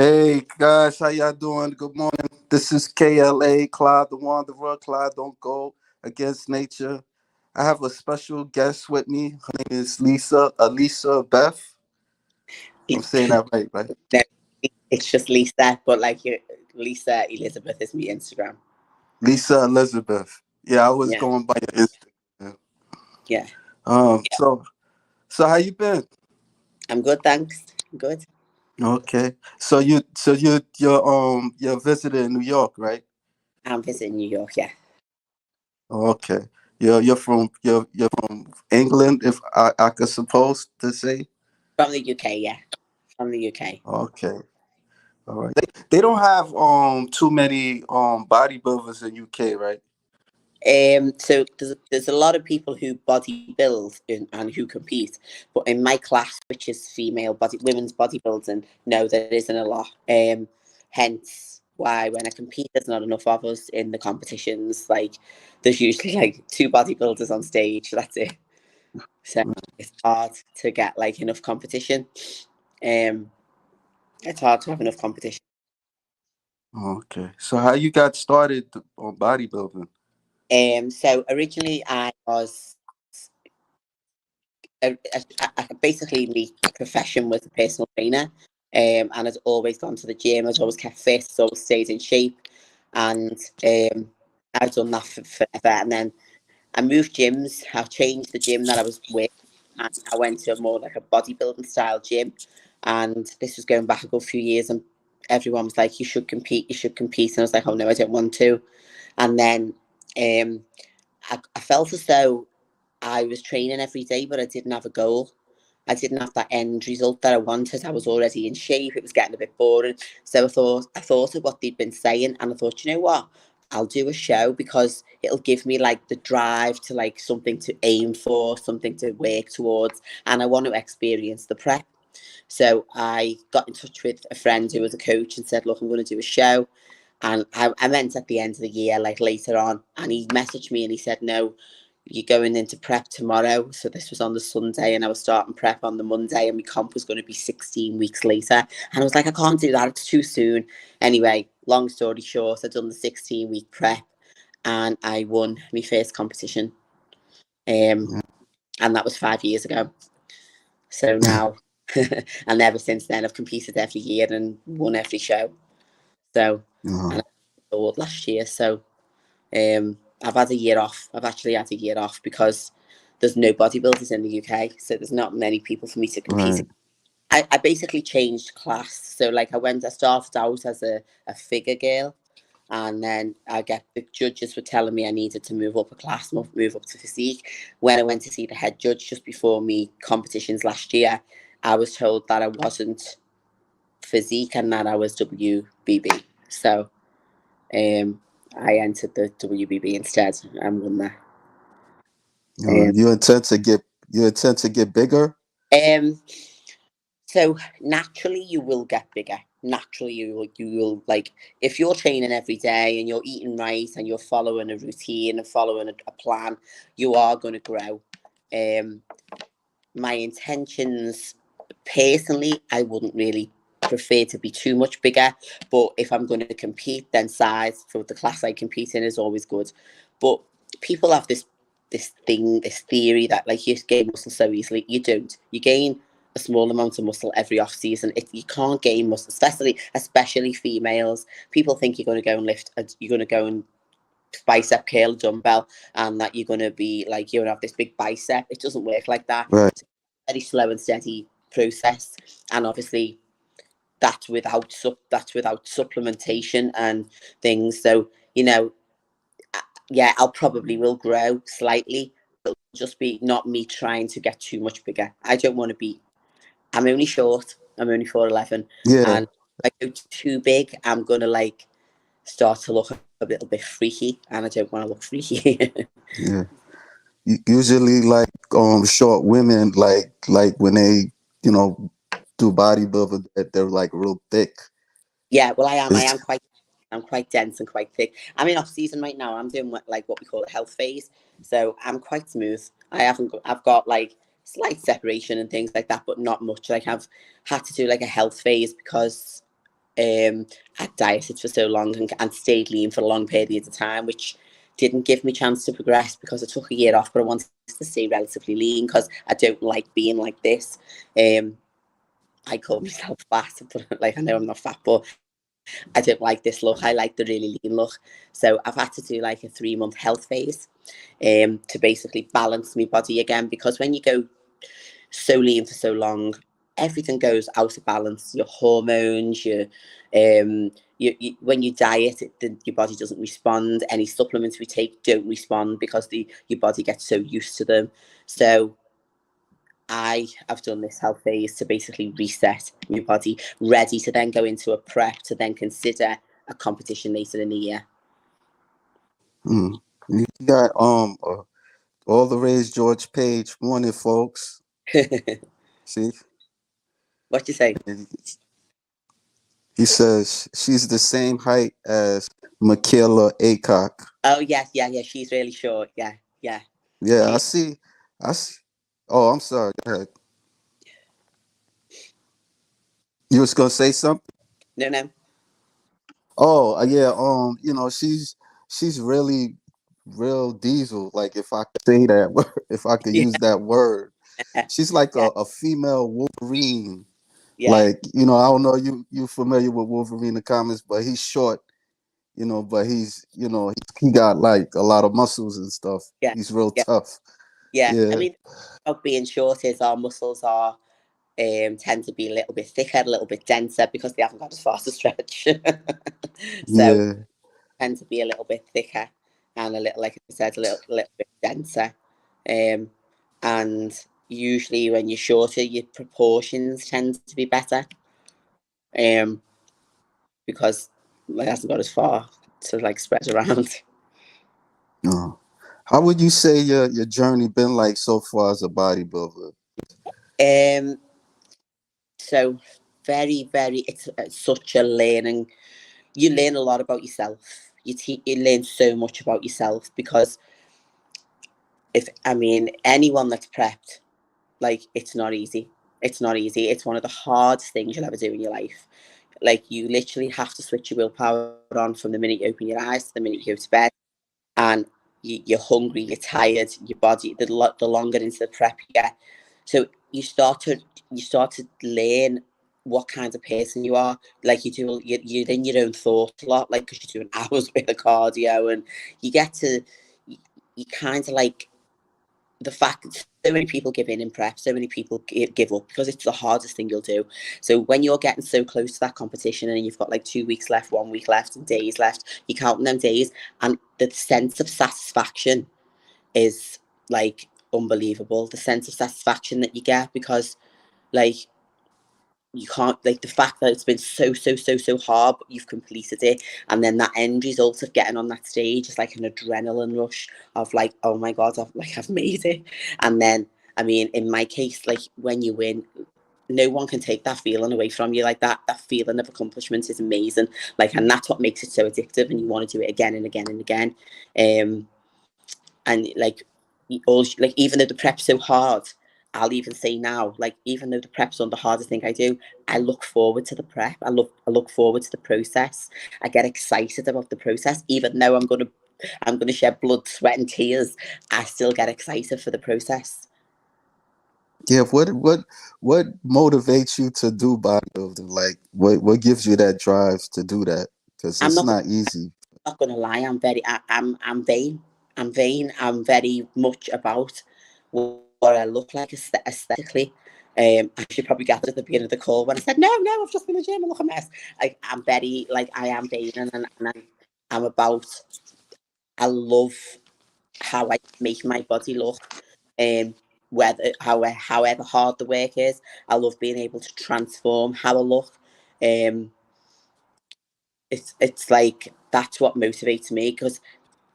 Hey guys, how y'all doing? Good morning. This is KLA, Clyde the Wanderer. Clyde don't go against nature. I have a special guest with me. Her name is Lisa Beth. I'm saying that right, right? No, it's just Lisa, but like you, Lisa Elizabeth is my Instagram. Lisa Elizabeth. Yeah, I was Yeah, going by your Instagram. yeah. So how you been? I'm good, thanks. I'm good. Okay. You're visiting New York, right? I'm visiting New York. Yeah, Okay. You're from England, if I could suppose to say. from the UK. Yeah, from the UK. Okay. All right. They don't have too many bodybuilders in UK, right? So there's a lot of people who bodybuild and who compete, but in my class, which is women's bodybuilding, no, there isn't a lot. Hence why when I compete, there's not enough of us in the competitions. Like there's usually like two bodybuilders on stage. That's it. So it's hard to get like enough competition. Um, it's hard to have enough competition. Okay. So how you got started on bodybuilding? So originally I was basically my profession was a personal trainer, and I'd always gone to the gym. I'd always kept fit, always stayed in shape, and I've done that for forever. And then I moved gyms. I changed the gym that I was with, and I went to a more like a bodybuilding style gym. And this was going back a good few years, and everyone was like, "You should compete. You should compete." And I was like, "Oh no, I don't want to." And then um, I felt as though I was training every day, but I didn't have a goal. I didn't have that end result that I wanted. I was already in shape. It was getting a bit boring. So I thought of what they'd been saying, and I thought, you know what? I'll do a show because it'll give me like the drive to like something to aim for, something to work towards, and I want to experience the prep. So I got in touch with a friend who was a coach and said, look, I'm going to do a show. And I meant at the end of the year, like later on, and he messaged me and he said, no, you're going into prep tomorrow. So this was on the Sunday, and I was starting prep on the Monday, and my comp was going to be 16 weeks later. And I was like, I can't do that. It's too soon. Anyway, long story short, I done the 16-week prep, and I won my first competition. Um, and that was 5 years ago. So now, and ever since then, I've competed every year and won every show. So, Uh-huh. and I award last year. So, I've had a year off. I've actually had a year off because there's no bodybuilders in the UK, so there's not many people for me to compete. Right. I basically changed class. So like I started out as a figure girl, and then the judges were telling me I needed to move up a class, move up to physique. When I went to see the head judge just before me competitions last year, I was told that I wasn't physique and that I was WBB. So um, I entered the WBB instead and won that. Um, You intend to get bigger? um, so naturally you will get bigger. Naturally you will like if you're training every day and you're eating right and you're following a routine and following a plan, you are going to grow. Um, my intentions personally, I wouldn't really prefer to be too much bigger, but if I'm going to compete, then size for the class I compete in is always good. But people have this theory that like you gain muscle so easily. You don't. You gain a small amount of muscle every off season. You can't gain muscle, especially females. People think you're going to go and lift. You're going to go and bicep curl a dumbbell, and that you're going to be like you're going to have this big bicep. It doesn't work like that. Right. It's a very slow and steady process, and obviously that's without supplementation and things. So yeah, I'll probably will grow slightly. It'll just be not me trying to get too much bigger. I don't want to be. I'm only short. I'm only 4'11", Yeah. and if I go too big, I'm gonna like start to look a little bit freaky, and I don't want to look freaky. Yeah. Usually, like short women, like when they you know do bodybuilder, that they're like real thick. Yeah, well, I am. I It's am quite. I'm quite dense and quite thick. I'm in off season right now. I'm doing like what we call a health phase, so I'm quite smooth. I've got like slight separation and things like that, but not much. Like I've had to do like a health phase because I'd dieted for so long and stayed lean for a long period of time, which didn't give me a chance to progress because I took a year off, but I wanted to stay relatively lean because I don't like being like this. I call myself fat, but like I know I'm not fat, but I don't like this look. I like the really lean look. So I've had to do like a 3-month health phase to basically balance my body again, because when you go so lean for so long, everything goes out of balance. Your hormones, when you diet, your body doesn't respond. Any supplements we take don't respond because your body gets so used to them. So I have done this health phase to basically reset my body, ready to then go into a prep to then consider a competition later in the year. You got all the Ray's George Page morning, folks. See, What do you say? he says she's the same height as Michaela Aycock. Oh yes, yeah. She's really short. Yeah. Yeah, I She's see. I see. Oh, I'm sorry. Go ahead. You was gonna say something? no. Oh, yeah. She's really real diesel. Like, if I could say that, if I could Yeah, use that word, she's like yeah, a female Wolverine. yeah, Like, I don't know you familiar with Wolverine in the comics, but he's short. But he got like a lot of muscles and stuff. yeah, He's real yeah, tough. yeah. I Yeah, mean, of being short is our muscles are tend to be a little bit thicker, a little bit denser because they haven't got as far to stretch. So yeah, tend to be a little bit thicker and a little, like I said, a little bit denser. Um, and usually when you're shorter, your proportions tend to be better. Um, because it hasn't got as far to like spread around. uh, how would you say your journey been like so far as a bodybuilder? Um, so it's such a learning. You learn a lot about yourself. You learn so much about yourself because anyone that's prepped, like it's not easy. It's not easy. It's one of the hardest things you'll ever do in your life. Like you literally have to switch your willpower on from the minute you open your eyes to the minute you go to bed, and you're hungry, you're tired, your body. The longer into the prep you get, so you start to learn what kind of person you are. Like you're in your own thoughts a lot, like because you're doing hours with the cardio, and you get to you kind of like the fact that so many people give in prep, so many people give up because it's the hardest thing you'll do. So when you're getting so close to that competition and you've got like 2 weeks left, 1 week left, and days left, you're counting them days, and the sense of satisfaction is like unbelievable. The sense of satisfaction that you get because like you can't, like the fact that it's been so hard, but you've completed it, and then that end result of getting on that stage is like an adrenaline rush of like, oh my god, I've made it. And then in my case, like when you win, no one can take that feeling away from you. Like that feeling of accomplishment is amazing, like, and that's what makes it so addictive, and you want to do it again and again and again. And like even though the prep's so hard, I'll even say now, like even though the prep's on the hardest thing I do, I look forward to the prep. I look forward to the process. I get excited about the process, even though I'm gonna shed blood, sweat, and tears. I still get excited for the process. Yeah, what motivates you to do bodybuilding? Like, what gives you that drive to do that? Because I'm it's not not easy. not gonna lie. I'm vain. I'm vain. I'm very much about what I look like aesthetically. I should probably gathered at the beginning of the call when I said no, I've just been in the gym and look a mess. Like I'm very like I am vain, and I'm about. I love how I make my body look. However hard the work is, I love being able to transform how I look. Um, it's like that's what motivates me because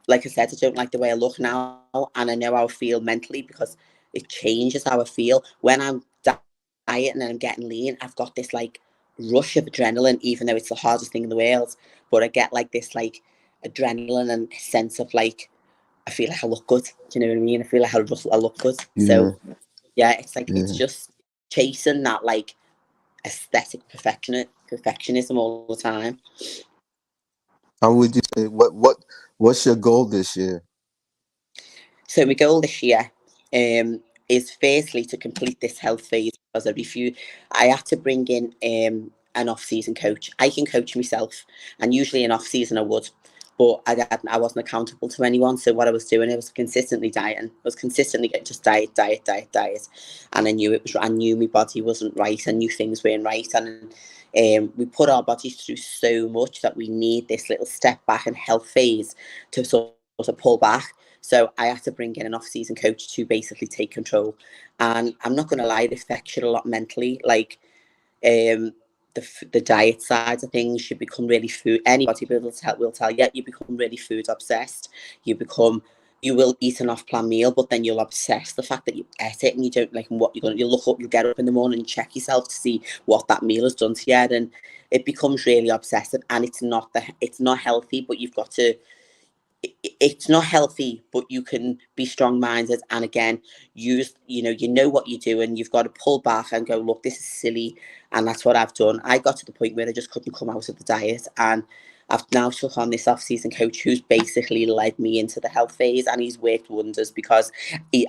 like I said, I don't like the way I look now, and I know how I feel mentally because it changes how I feel. When I'm dieting and I'm getting lean, I've got this like rush of adrenaline, even though it's the hardest thing in the world. But I get like this like adrenaline and sense of like I feel like I look good. Do you know what I mean? I feel like I look good. Yeah, So yeah, it's like it's yeah. just chasing that like aesthetic perfection. perfectionism all the time. How would you say what's your goal this year? So my goal this year is firstly to complete this health phase, because I had to bring in an off-season coach. I can coach myself, and usually in off-season I would, but I wasn't accountable to anyone. So what I was doing, I was consistently dieting. I was consistently getting just diet, and I knew my body wasn't right. I knew things weren't right, and we put our bodies through so much that we need this little step back and health phase to sort of pull back. So I had to bring in an off-season coach to basically take control. And I'm not going to lie, this affects you a lot mentally. Like the diet side of things, you become really food. Any bodybuilder will tell you, you become really food obsessed. You will eat an off-plan meal, but then you'll obsess the fact that you ate it, and you don't like what you're going to. You look up, you get up in the morning and check yourself to see what that meal has done to you, and it becomes really obsessive. And it's not healthy. But you've got to. It's not healthy, but you can be strong-minded, and again, you know what you're doing. You've got to pull back and go, look, this is silly, and that's what I've done. I got to the point where I just couldn't come out of the diet, and I've now took on this off-season coach who's basically led me into the health phase, and he's worked wonders, because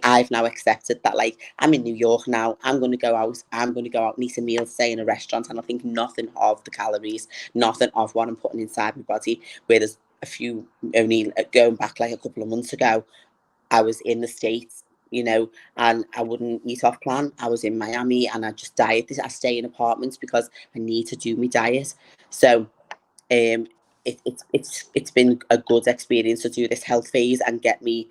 I've now accepted that, like, I'm in New York now. I'm going to go out and eat a meal, stay in a restaurant, and I think nothing of the calories, nothing of what I'm putting inside my body. Whereas only going back like a couple of months ago, I was in the States, and I wouldn't eat off plan. I was in Miami, and I just dieted. I stay in apartments because I need to do my diet. So it's been a good experience to do this health phase and get me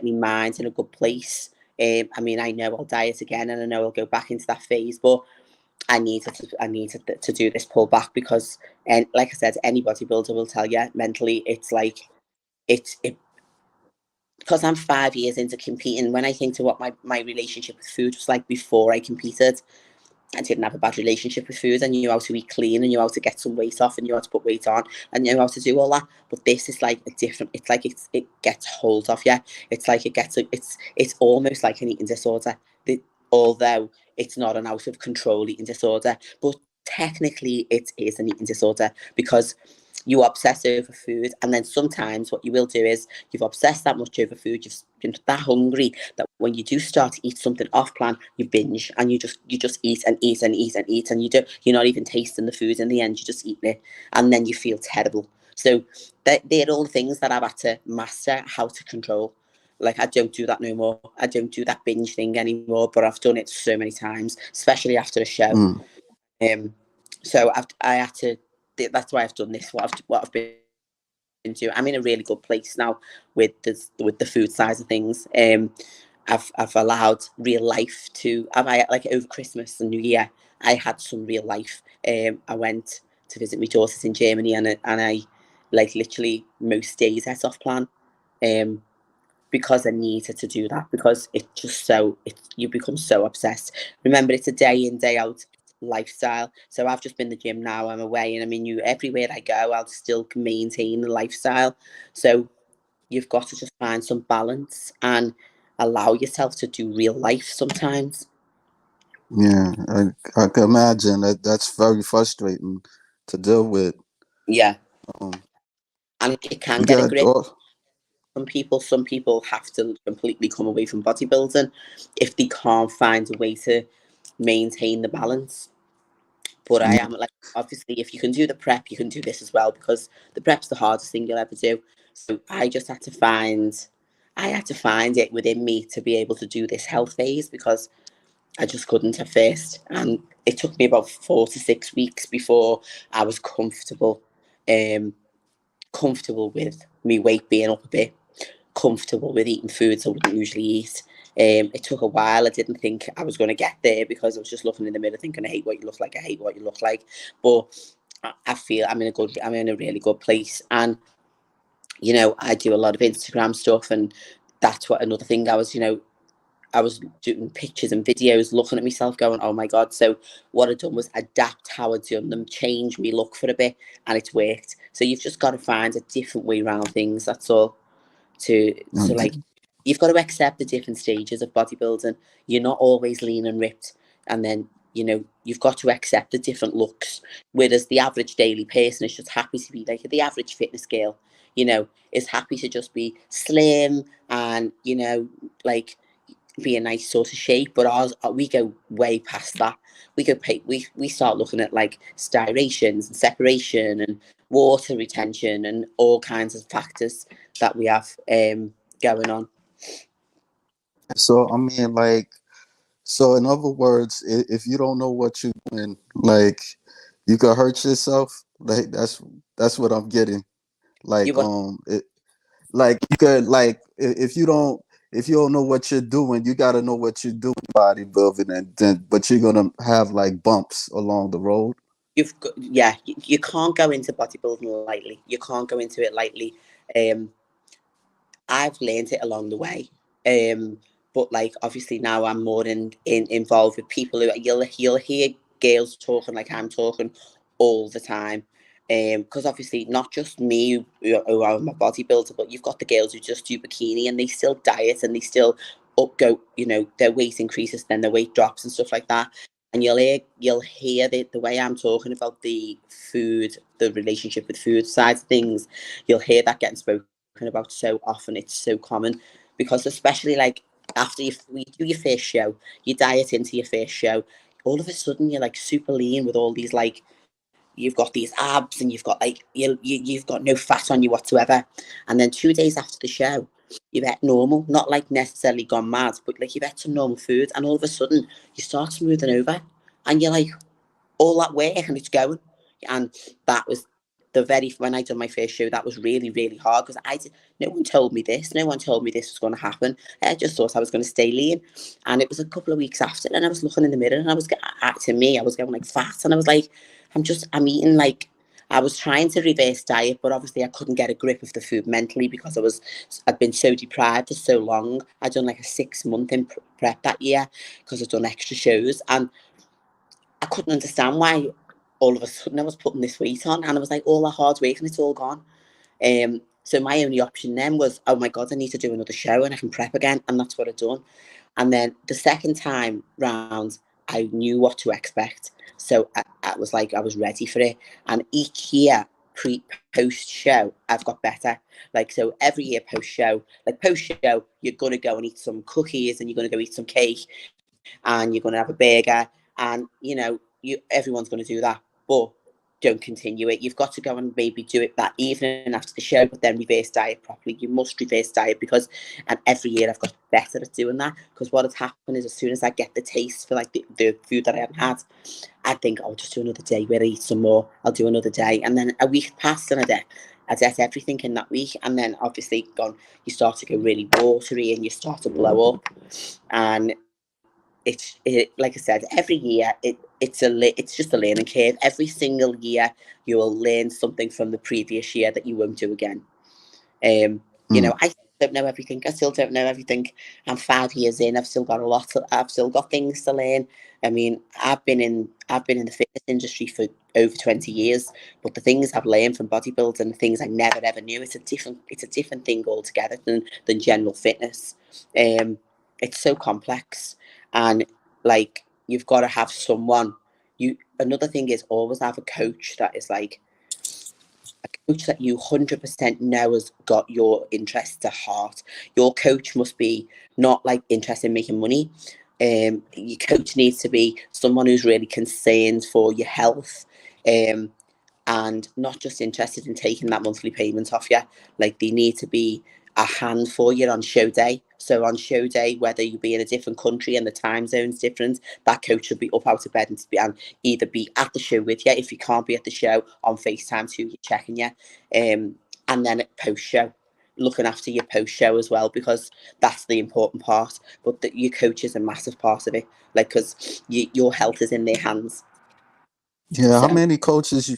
mind in a good place. I mean, I know I'll diet again, and I know I'll go back into that phase, but I needed to do this pullback, because, and like I said, any bodybuilder will tell you, mentally it's like it because I'm 5 years into competing. When I think to what my relationship with food was like before I competed, I didn't have a bad relationship with food. I knew how to eat clean, and knew how to get some weight off, and knew how to put weight on, and knew how to do all that. But this is like a different. It's like it gets hold of you. It's like it's almost like an eating disorder. Although it's not an out of control eating disorder, but technically it is an eating disorder, because you obsess over food, and then sometimes what you will do is you've obsessed that much over food, you've been that hungry that when you do start to eat something off plan, you binge, and you just eat and eat and eat and eat, and you're not even tasting the food in the end, you're just eating it, and then you feel terrible. So they're all things that I've had to master how to control. Like, I don't do that no more. I don't do that binge thing anymore, but I've done it so many times, especially after a show. Mm. So I had to. That's why I've done this. What I've been doing. I'm in a really good place now with the food side of things. I've allowed real life to. Like over Christmas and New Year, I had some real life. I went to visit my daughters in Germany, and I like literally most days ate off plan. Um, because I needed to do that, because you become so obsessed. Remember, it's a day in, day out lifestyle. So I've just been to the gym now, I'm away, and I mean, everywhere I go, I'll still maintain the lifestyle. So you've got to just find some balance and allow yourself to do real life sometimes. Yeah, I can imagine that's very frustrating to deal with. Yeah, Um, and it can we get a got grip. all. Some people have to completely come away from bodybuilding if they can't find a way to maintain the balance. But I Yeah, am like, obviously, if you can do the prep, you can do this as well, because the prep's the hardest thing you'll ever do. So I had to find it within me to be able to do this health phase, because I just couldn't at first, and it took me about 4 to 6 weeks before I was um, comfortable with me weight being up a bit, comfortable with eating foods I wouldn't usually eat. It took a while. I didn't think I was going to get there, because I was just looking in the mirror thinking, I hate what you look like. I hate what you look like. But I feel I'm in a really good place. And, I do a lot of Instagram stuff, and that's what another thing I was doing pictures and videos, looking at myself going, oh my God. So what I'd done was adapt how I'd done them, change me look for a bit, and it's worked. So you've just got to find a different way around things. That's all. To like, you've got to accept the different stages of bodybuilding. You're not always lean and ripped, and then you've got to accept the different looks. Whereas the average daily person is just happy to be like the average fitness girl, is happy to just be slim and, like be a nice sort of shape. But ours, we go way past that. We start looking at like styrations and separation and water retention and all kinds of factors that we have going on. So I mean, like, so in other words, if you don't know what you're doing, like, you could hurt yourself. Like that's what I'm getting. You Like what like you could, like, if you don't know what you're doing, you got to know what you're doing bodybuilding, and then but you're gonna have like bumps along the road. you've got, yeah, you can't go into bodybuilding lightly. You can't go into it lightly. Um, I've learned it along the way. But like obviously now I'm more involved with people who you'll hear girls talking like I'm talking all the time. Because obviously not just me who I'm a bodybuilder, but you've got the girls who just do bikini and they still diet and they still their weight increases, then their weight drops and stuff like that. And you'll hear the way I'm talking about the food, the relationship with food side of things, you'll hear that getting spoken about so often. It's so common because especially like after you do your first show, you diet into your first show, all of a sudden you're like super lean with all these like you've got these abs and you've got like you've got no fat on you whatsoever, and then 2 days after the show you've ate normal, not like necessarily gone mad, but like you've ate some normal food, and all of a sudden you start smoothing over and you're like all that work and it's going. And that was when I done my first show, that was really, really hard because no one told me this. No one told me this was going to happen. I just thought I was going to stay lean. And it was a couple of weeks after, and I was looking in the mirror and I was acting me. I was going like fat, and I was like, I'm eating like. I was trying to reverse diet, but obviously I couldn't get a grip of the food mentally because I'd been so deprived for so long. I'd done like a 6 month in prep that year because I'd done extra shows, and I couldn't understand why all of a sudden I was putting this weight on, and I was like, all that hard work and it's all gone. So my only option then was, oh my God, I need to do another show and I can prep again. And that's what I'd done. And then the second time round, I knew what to expect. So I was like, I was ready for it. And each year, post show, I've got better. Like, so every year post show, you're going to go and eat some cookies and you're going to go eat some cake and you're going to have a burger, and everyone's going to do that, but don't continue it. You've got to go and maybe do it that evening after the show, but then reverse diet properly. You must reverse diet because, and every year I've got better at doing that, because what has happened is as soon as I get the taste for like the food that I haven't had, I think I'll just do another day where I eat some more. I'll do another day, and then a week passed and I ate everything in that week, and then obviously you start to go really watery and you start to blow up, and like I said, every year it's just a learning curve. Every single year you will learn something from the previous year that you won't do again. Mm. I don't know everything. I still don't know everything. I'm 5 years in. I've still got I've still got things to learn. I mean, I've been in the fitness industry for over 20 years, but the things I've learned from bodybuilding, the things I never ever knew, it's a different thing altogether than general fitness. It's so complex, and like you've got to have someone. Another thing is always have a coach that is like a coach that you 100% know has got your interests at heart. Your coach must be not like interested in making money. Your coach needs to be someone who's really concerned for your health, um, and not just interested in taking that monthly payment off you. Like they need to be a hand for you on show day. So on show day, whether you be in a different country and the time zone's different, that coach should be up out of bed and either be at the show with you. If you can't be at the show, on FaceTime too, you're checking you. And then at post show, looking after your post show as well, because that's the important part. But your coach is a massive part of it, like because your health is in their hands. Yeah, So how many coaches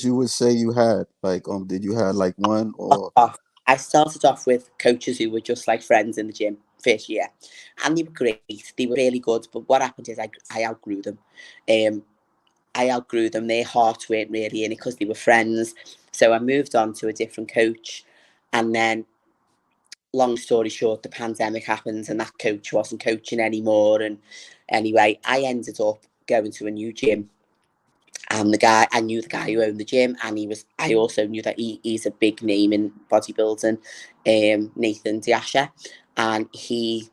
you would say you had? Like, did you had like one or? off. I started off with coaches who were just like friends in the gym first year, and they were great. They were really good. But what happened is I outgrew them. Um, I outgrew them. Their hearts weren't really in it because they were friends. So I moved on to a different coach, and then long story short, the pandemic happened and that coach wasn't coaching anymore. And anyway, I ended up going to a new gym. And I knew the guy who owned the gym, and I also knew that he's a big name in bodybuilding, Nathan Diasha, and he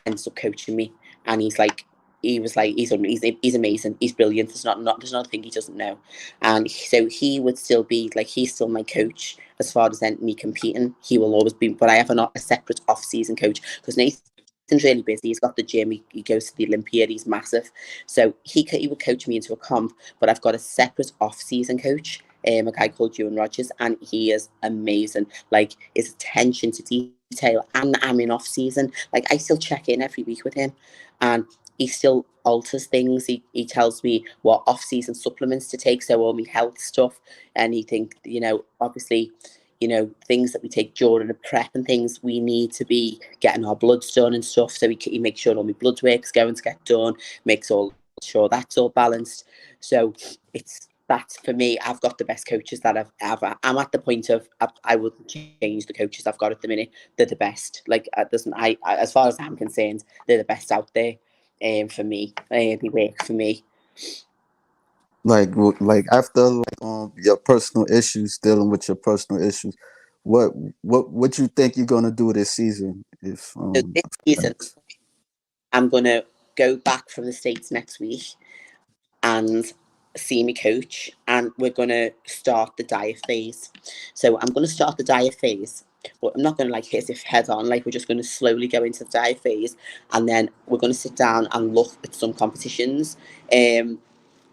ends up coaching me. And he's amazing, he's brilliant. There's nothing he doesn't know. And so he would still be like, he's still my coach as far as me competing. He will always be, but I have a separate off-season coach, because Nathan's really busy. He's got the gym, he goes to the Olympiad, he's massive. So he would coach me into a comp, but I've got a separate off-season coach, a guy called Ewan Rogers, and he is amazing. Like, his attention to detail, and I'm in off-season. Like, I still check in every week with him, and he still alters things. He tells me what off-season supplements to take, so all my health stuff, anything, obviously, things that we take during the prep and things, we need to be getting our bloods done and stuff. So he makes sure all my blood work's going to get done, makes sure that's all balanced. So that's for me. I've got the best coaches that I've ever. I'm at the point of I wouldn't change the coaches I've got at the minute. They're the best. Like, as far as I'm concerned, they're the best out there. For me, they work for me. Like after your personal issues, dealing with your personal issues, what what you think you're gonna do this season? If So this season, I'm gonna go back from the States next week and see me coach, and we're gonna start the diet phase. So I'm gonna start the diet phase, but I'm not gonna like hit it head on. Like, we're just gonna slowly go into the diet phase, and then we're gonna sit down and look at some competitions.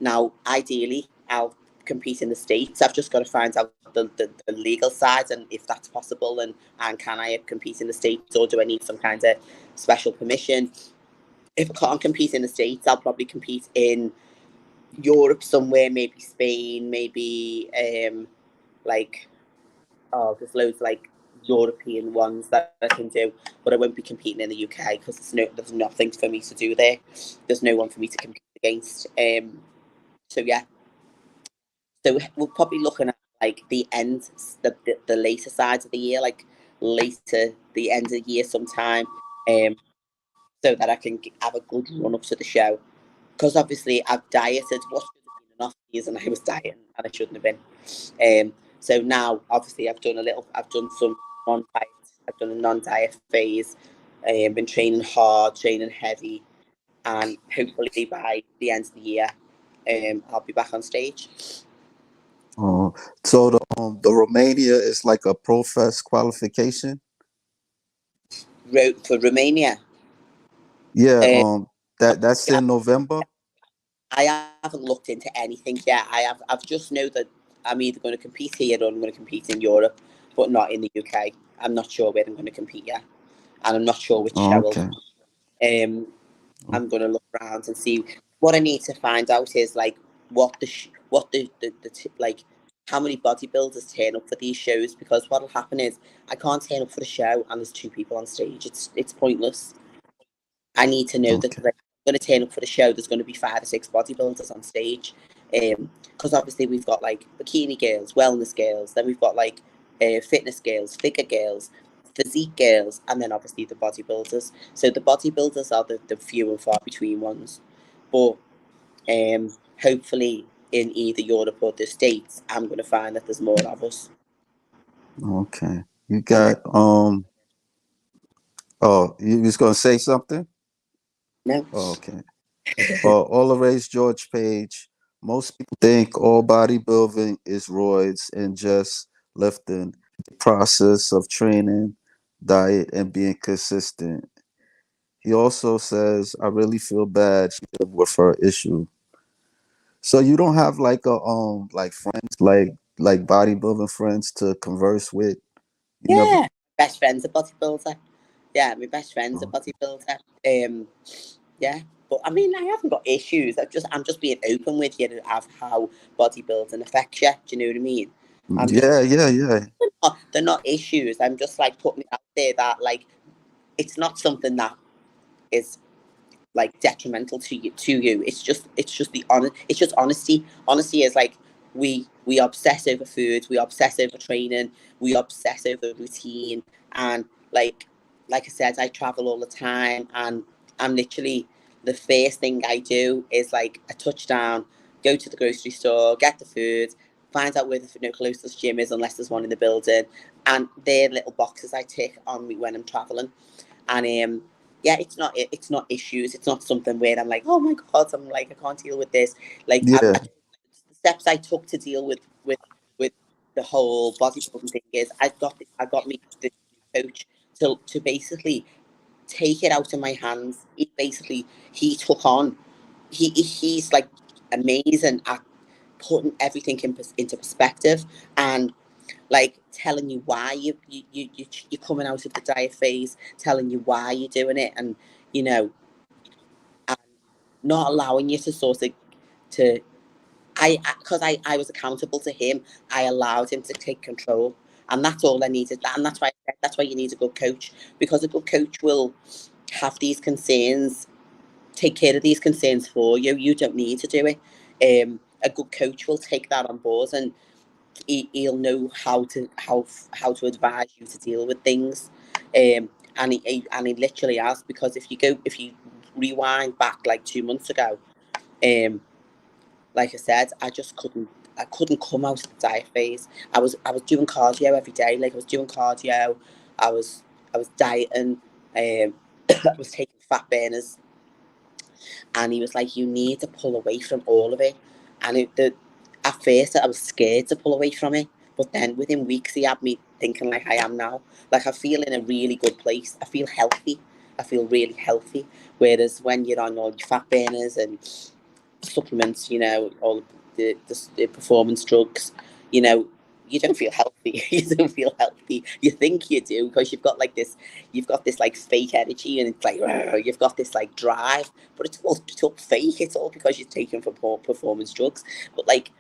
Now, ideally, I'll compete in the States. I've just got to find out the legal side, and if that's possible, and can I compete in the States, or do I need some kind of special permission? If I can't compete in the States, I'll probably compete in Europe somewhere, maybe Spain, maybe like, there's loads like European ones that I can do, but I won't be competing in the UK because there's nothing for me to do there. There's no one for me to compete against. So yeah, so we're probably looking at like the later sides of the year, like later the end of the year sometime, so that I can have a good run up to the show. Because obviously I've dieted. What should have been an off season, I was dieting, and I shouldn't have been. So now, obviously, I've done some non-diet. I've done a non-diet phase. Been training hard, training heavy, and hopefully by the end of the year, I'll be back on stage. So the Romania is like a profess qualification. For Romania. Yeah, Uh, that's in November. I haven't looked into anything yet. I've just know that I'm either going to compete here or I'm going to compete in Europe, but not in the UK. I'm not sure where I'm going to compete yet, and I'm not sure which Oh, show will. okay. I'm going to look around and see. What I need to find out is like what like how many bodybuilders turn up for these shows, because what'll happen is I can't turn up for the show and there's 2 people on stage. It's pointless. I need to know that, Okay. like, I'm going to turn up for the show. There's going to be 5 or 6 bodybuilders on stage, because obviously we've got like bikini girls, wellness girls, then we've got like fitness girls, figure girls, physique girls, and then obviously the bodybuilders. So the bodybuilders are the few and far between ones, but hopefully in either Europe or the States, I'm going to find that there's more of us. Okay. You And then got Oh, you was gonna say something? no, Oh, okay. All Race George Page. Most people think all bodybuilding is roids and just lifting. The process of training, diet, and being consistent. He also says, "I really feel bad she lived with her issue." So you don't have like a like friends like bodybuilding friends to converse with. You never. yeah, best friend's a bodybuilder. Yeah, my best friend's a Oh, bodybuilder. Yeah, but I mean, I haven't got issues. I'm just being open with you of how bodybuilding affects you. Do you know what I mean? I'm just yeah, yeah, yeah. they're not issues. I'm just like putting it out there that like it's not something that is like detrimental to you. It's just it's just honesty. Honesty is like we obsess over food, we obsess over training, we obsess over routine, and like like I said, I travel all the time, and I'm literally, the first thing I do is like a touchdown, go to the grocery store, get the food, find out where the closest gym is, unless there's one in the building, and they're little boxes I tick on me when I'm traveling. And yeah, it's not issues. It's not something where I'm like, oh my god, I'm like, I can't deal with this. Like Yeah. the steps I took to deal with the whole bodybuilding thing is I got me the coach to basically take it out of my hands. He took on, he's like amazing at putting everything into perspective, and like telling you why you're coming out of the diet phase, telling you why you're doing it, and you know, and not allowing you to sort of to because I was accountable to him. I allowed him to take control, and that's all I needed. And that's why you need a good coach, because a good coach will have these concerns, take care of these concerns for you. You don't need to do it. A good coach will take that on board, and he'll know how to advise you to deal with things. And he literally has, because if you rewind back like 2 months ago, um, like I said, I couldn't come out of the diet phase. I was doing cardio every day. Like I was doing cardio, I was I was dieting, I was taking fat burners, and he was like, "You need to pull away from all of it." And at first, I was scared to pull away from it, but then within weeks, he had me thinking like I am now. Like I feel in a really good place. I feel healthy. I feel really healthy. Whereas when you're on all your fat burners and supplements, all the performance drugs, you know, you don't feel healthy. You don't feel healthy. You think you do, because you've got this like fake energy, and it's like you've got this like drive, but it's all fake. It's all because you're taking for performance drugs. But like,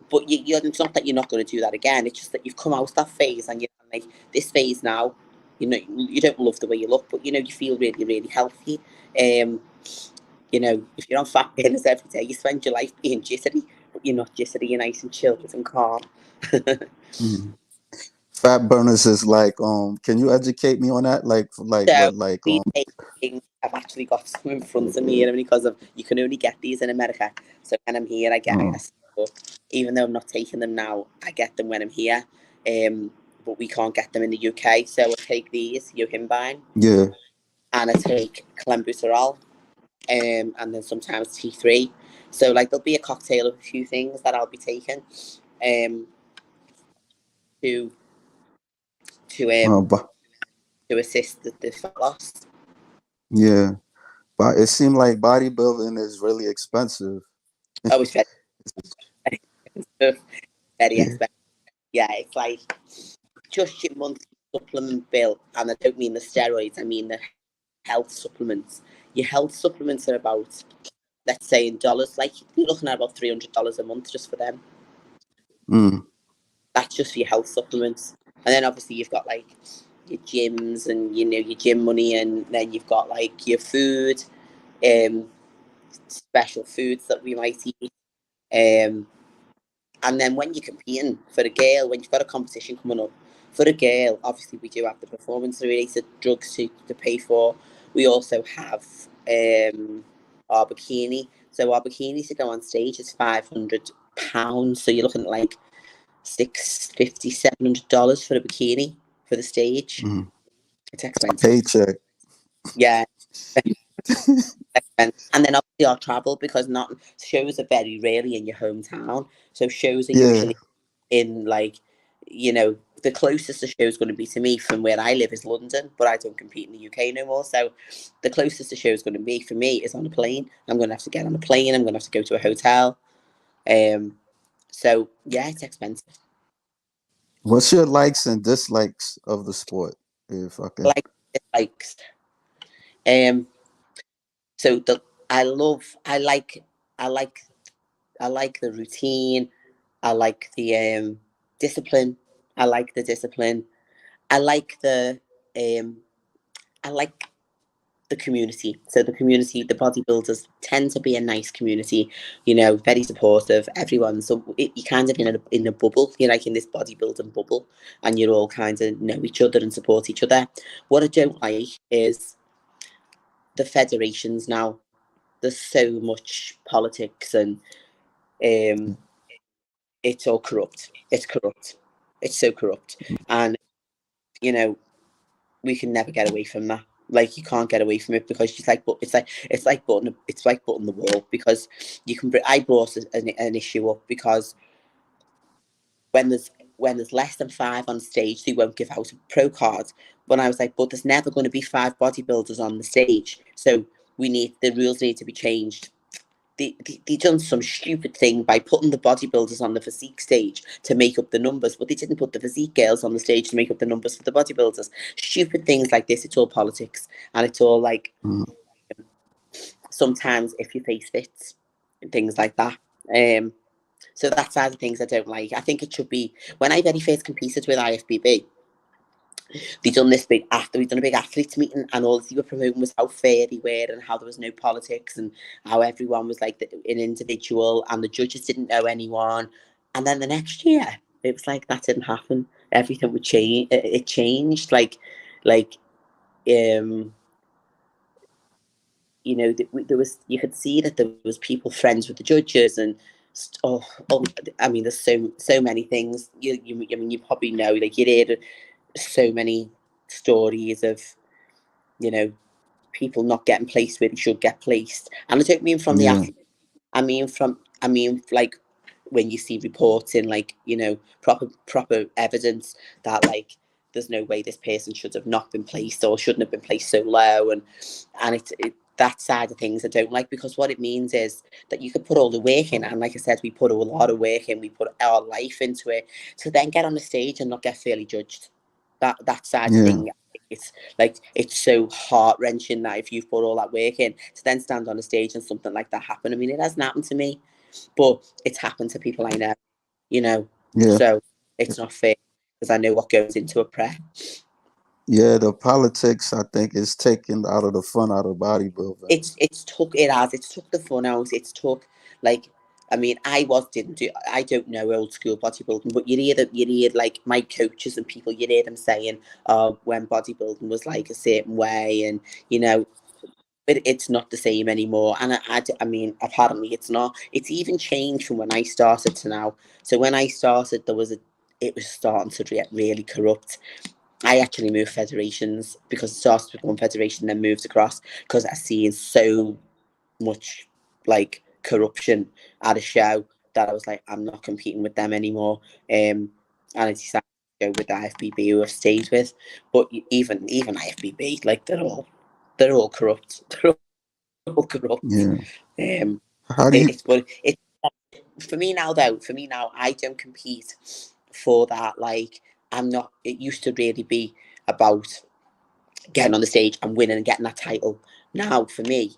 but it's not that you're not going to do that again. It's just that you've come out of that phase, and you're like this phase now. You don't love the way you look, but you feel really, really healthy. Um, if you're on fat burners every day, you spend your life being jittery, but you're not jittery. You're nice and chilled and calm. Mhm. Fat burners is like, can you educate me on that? Like So what, like, these things, I've actually got some in front of me, because of you can only get these in America. So when I'm here, I set up. Even though I'm not taking them now, I get them when I'm here. But we can't get them in the UK. So I take these yohimbine, yeah, and I take clenbuterol, and then sometimes T3. So like there'll be a cocktail of a few things that I'll be taking, um, to to um but to assist the fat loss. yeah, but it seemed like bodybuilding is really expensive. Oh, it's very, very expensive. Very Yeah. expensive. Yeah, it's like just your monthly supplement bill, and I don't mean the steroids. I mean the health supplements. Your health supplements are about, let's say in dollars, like you're looking at about $300 a month just for them. Mm, That's just for your health supplements. And then obviously you've got like your gyms, and your gym money, and then you've got like your food, um, special foods that we might eat. Um, and then when you're competing for a girl, when you've got a competition coming up, for a girl, obviously we do have the performance related drugs to pay for. We also have our bikini. So our bikini to go on stage is £500. So you're looking at like $650, $700 for a bikini for the stage. mm. It's expensive. Paycheck. Yeah. And then obviously our travel, because not shows are very rarely in your hometown. So shows are Yeah. usually in like, the closest the show is going to be to me from where I live is London, but I don't compete in the UK no more. So the closest the show is going to be for me is on a plane. I'm going to have to get on a plane. I'm going to have to go to a hotel. So yeah, it's expensive. What's your likes and dislikes of the sport? If I can. Like likes. Um. So I like, I like, I like the routine. I like the discipline. I like the discipline. I like the um. I like the community. So the community, the bodybuilders tend to be a nice community, you know, very supportive, everyone. So you're kind of in a bubble, you're like in this bodybuilding bubble, and you're all kind of know each other and support each other. What I don't like is the federations now. There's so much politics, and it's all corrupt. It's corrupt. It's so corrupt. And, you know, we can never get away from that. Like, you can't get away from it, because she's like, but it's like button the wall, because you can. I brought an issue up because when there's less than 5 on stage, they won't give out a pro card. But I was like, but there's never going to be 5 bodybuilders on the stage, so the rules need to be changed. They done some stupid thing by putting the bodybuilders on the physique stage to make up the numbers, but they didn't put the physique girls on the stage to make up the numbers for the bodybuilders. Stupid things like this. It's all politics, and it's all like, sometimes if your face fits and things like that. So that side of things I don't like. I think it should be, when I very first competed with IFBB, we done a big athletes meeting, and all they were promoting was how fair they were and how there was no politics and how everyone was like an individual and the judges didn't know anyone. And then the next year, it was like that didn't happen. Everything would change. It changed. Like, you know, there was, you could see that there was people friends with the judges, and oh, I mean, there's so many things. I mean, you probably know, like, you hear so many stories of, you know, people not getting placed where they should get placed. And I don't mean from the Yeah. athlete. I mean like when you see reports in, like, you know, proper evidence that, like, there's no way this person should have not been placed or shouldn't have been placed so low, and it's that side of things I don't like, because what it means is that you could put all the work in, and like I said, we put a lot of work in, we put our life into it, to then get on the stage and not get fairly judged. That side of Yeah. thing, it's like, it's so heart-wrenching that if you've put all that work in, to then stand on a stage and something like that happen. I mean, it hasn't happened to me, but it's happened to people I know, you know. Yeah. So it's not fair, because I know what goes into a prep. Yeah. The politics, I think, is taken out of the fun out of bodybuilding. It's took the fun out. It's took, like, I mean, I don't know old school bodybuilding, but you hear like my coaches and people, you hear them saying, oh, when bodybuilding was like a certain way, and, you know, it's not the same anymore. And I mean, apparently it's not. It's even changed from when I started to now. So when I started, it was starting to get really corrupt. I actually moved federations, because it started with one federation, then moved across, because I seen so much, like, corruption at a show, that I was like, I'm not competing with them anymore. And I decided to go with the IFBB, who I've stayed with. But even IFBB, like, they're all corrupt. They're all corrupt. Yeah. Um, How do you? but it for me now, though. For me now, I don't compete for that. Like, I'm not. It used to really be about getting on the stage and winning and getting that title. Now, for me,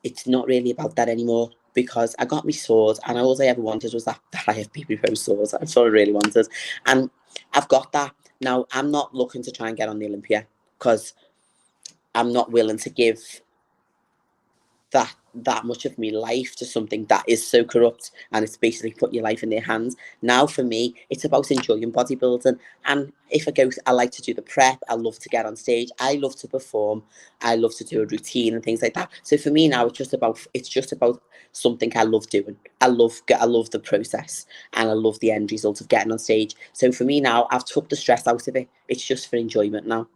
it's not really about that anymore, because I got my sword, and all I ever wanted was that IFBB Pro sword. That's all I really wanted, and I've got that. Now, I'm not looking to try and get on the Olympia, because I'm not willing to give that much of my life to something that is so corrupt, and it's basically put your life in their hands. Now, for me, it's about enjoying bodybuilding. And if I like to do the prep, I love to get on stage, I love to perform, I love to do a routine and things like that. So for me now, it's just about something I love doing. I love the process, and I love the end result of getting on stage. So for me now, I've took the stress out of it. It's just for enjoyment now.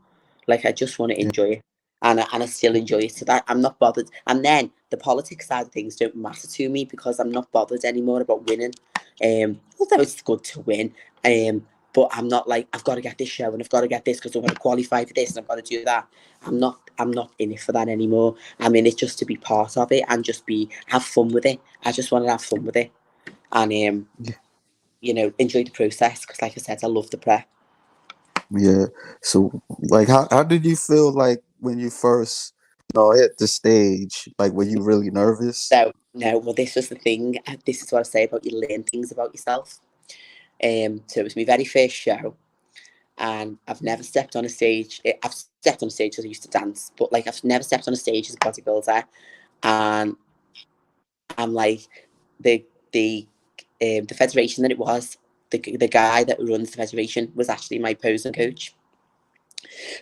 Like, I just want to Yeah. enjoy it, and I still enjoy it. So that I'm not bothered. And then the politics side of things don't matter to me, because I'm not bothered anymore about winning. Although it's good to win, but I'm not like, I've got to get this show, and I've got to get this, because I'm going to qualify for this, and I've got to do that. I'm not in it for that anymore. I'm in it just to be part of it, and just have fun with it. I just want to have fun with it, and Yeah. you know, enjoy the process, because like I said, I love the prep. Yeah. So, like, how did you feel like when you first, hit the stage? Like, were you really nervous? So no, well, this was the thing. This is what I say about, you learn things about yourself. So it was my very first show, and I've never stepped on a stage. I've stepped on a stage because I used to dance, but like I've never stepped on a stage as a bodybuilder. And I'm like, the the the federation that it was, the guy that runs the federation was actually my posing coach.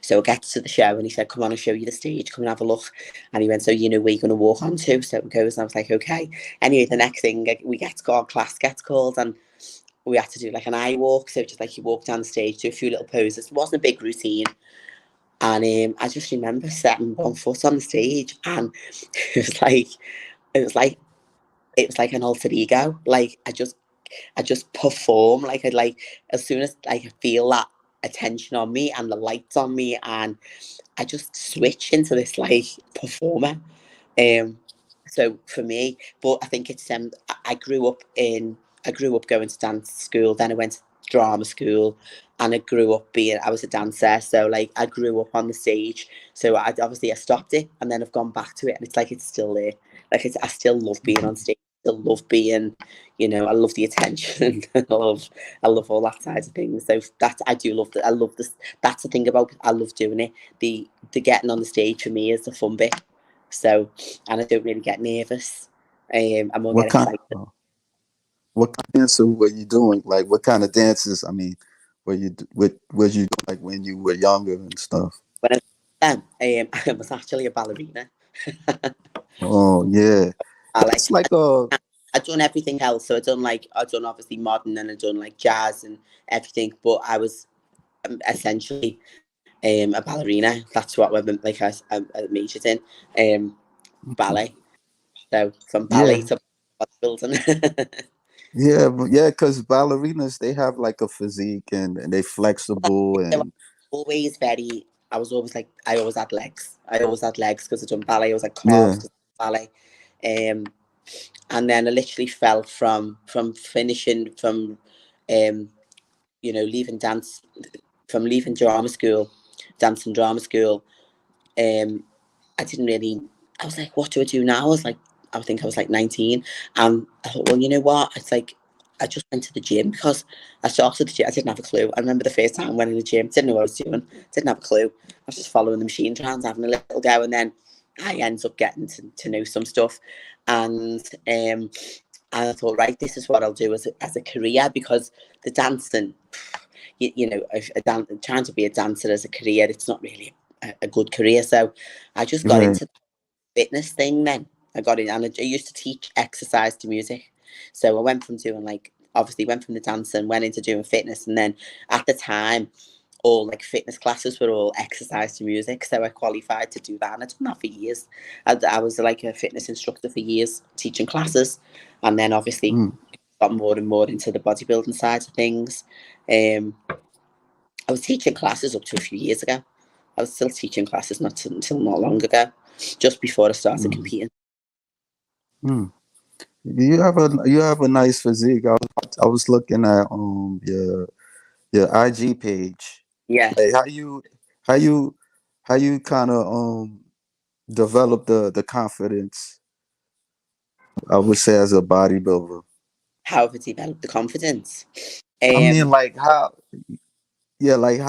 So I get to the show and he said, "Come on, I'll show you the stage. Come and have a look." And he went, "So you know where you're going to walk onto?" So it goes, and I was like, "Okay." Anyway, the next thing we get to go, our class gets called, and we had to do like an eye walk. So just like you walk down the stage, do a few little poses. It wasn't a big routine. And I just remember setting one foot on the stage, and it was like it was like it was like an alter ego. Like I just perform. Like I like as soon as like I feel that attention on me and the lights on me, and I just switch into this like performer. Um, so for me, but I think it's I grew up going to dance school. Then I went to drama school, and I was a dancer. So like I grew up on the stage. So I stopped it, and then I've gone back to it, and it's like it's still there. Like I still love being on stage. I still love being, I love the attention. I love all that side of things. So that I do love that. I love this. That's the thing about I love doing it. The getting on the stage for me is the fun bit. So, and I don't really get nervous. I more What get kind? excited. What kind of dancer were you doing? Like, what kind of dances? I mean, what was you doing like when you were younger and stuff? When I was I was actually a ballerina. Oh yeah, Ballet. that's like a I'd done everything else. So I'd done obviously modern, and I'd done like jazz and everything. But I was essentially a ballerina. That's what I majored in, ballet. So from ballet yeah, to bodybuilding. yeah, yeah. Because ballerinas they have like a physique and they flexible So and always very. I was always like I always had legs. I always had legs because I done ballet. I was like calves yeah, because ballet. Um, and then I literally fell from finishing from, um, leaving dance, from leaving drama school, dance and drama school. I didn't really. I was like, what do I do now? I think I was like 19, and I thought, well, you know what? It's like I just went to the gym because I started the gym. I didn't have a clue. I remember the first time I went in the gym, didn't know what I was doing, didn't have a clue. I was just following the machine trans, having a little go, and then I ended up getting to know some stuff, and and I thought, right, this is what I'll do as a career because the dancing, trying to be a dancer as a career, it's not really a good career. So I just got right. into the fitness thing then. I got in and I used to teach exercise to music. So I went from doing obviously went from the dancing, went into doing fitness. And then at the time, all like fitness classes were all exercise to music. So I qualified to do that. And I'd done that for years. I was like a fitness instructor for years, teaching classes. And then obviously Mm, got more and more into the bodybuilding side of things. Um, I was teaching classes up to a few years ago. I was still teaching classes until not long ago, just before I started mm, competing. mm. You have a nice physique. I was looking at your IG page. Yeah. Like how you how you kind of develop the confidence. I would say as a bodybuilder. How have I developed the confidence? I mean, Um, like how yeah, like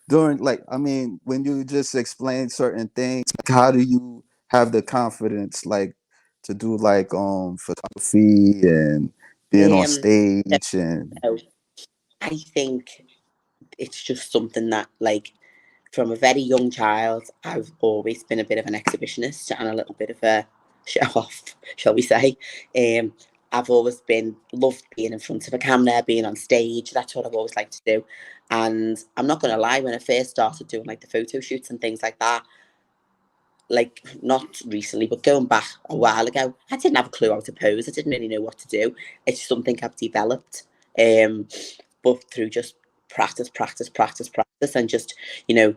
during like I mean when you just explain certain things, like how do you have the confidence like to do like photography and being on um, stage and so I think it's just something that, like, from a very young child, I've always been a bit of an exhibitionist and a little bit of a show off, shall we say. Um, I've always been loved being in front of a camera, being on stage. That's what I've always liked to do. And I'm not gonna lie, when I first started doing like the photo shoots and things like that, like not recently, but going back a while ago, I didn't have a clue how to pose. I didn't really know what to do. It's something I've developed, but through just practice, and just you know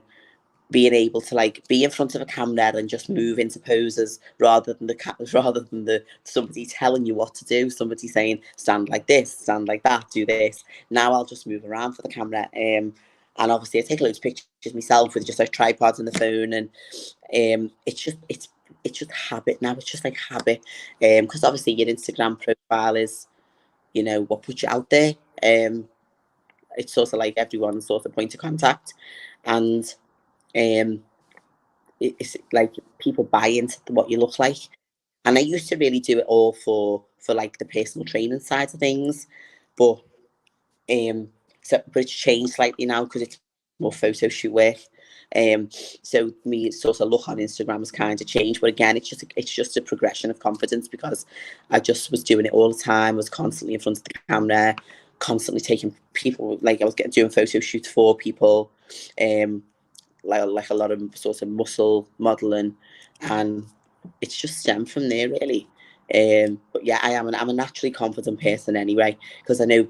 being able to like be in front of a camera and just move into poses rather than rather than the somebody telling you what to do, somebody saying stand like this, stand like that, do this. Now I'll just move around for the camera, and obviously I take loads of pictures myself with just like tripods on the phone, and it's just habit now. It's just like habit, because obviously your Instagram profile is what puts you out there. it's sort of like everyone's sort of point of contact, and it's like people buy into what you look like. And I used to really do it all for like the personal training side of things, but but it's changed slightly now because it's more photo shoot work. So me sort of look on Instagram has kind of changed, but again, it's just a progression of confidence because I just was doing it all the time, was constantly in front of the camera, constantly taking people, like I was doing photo shoots for people, like a lot of sort of muscle modeling, and it's just stemmed from there really. But yeah, I'm a naturally confident person anyway, because I know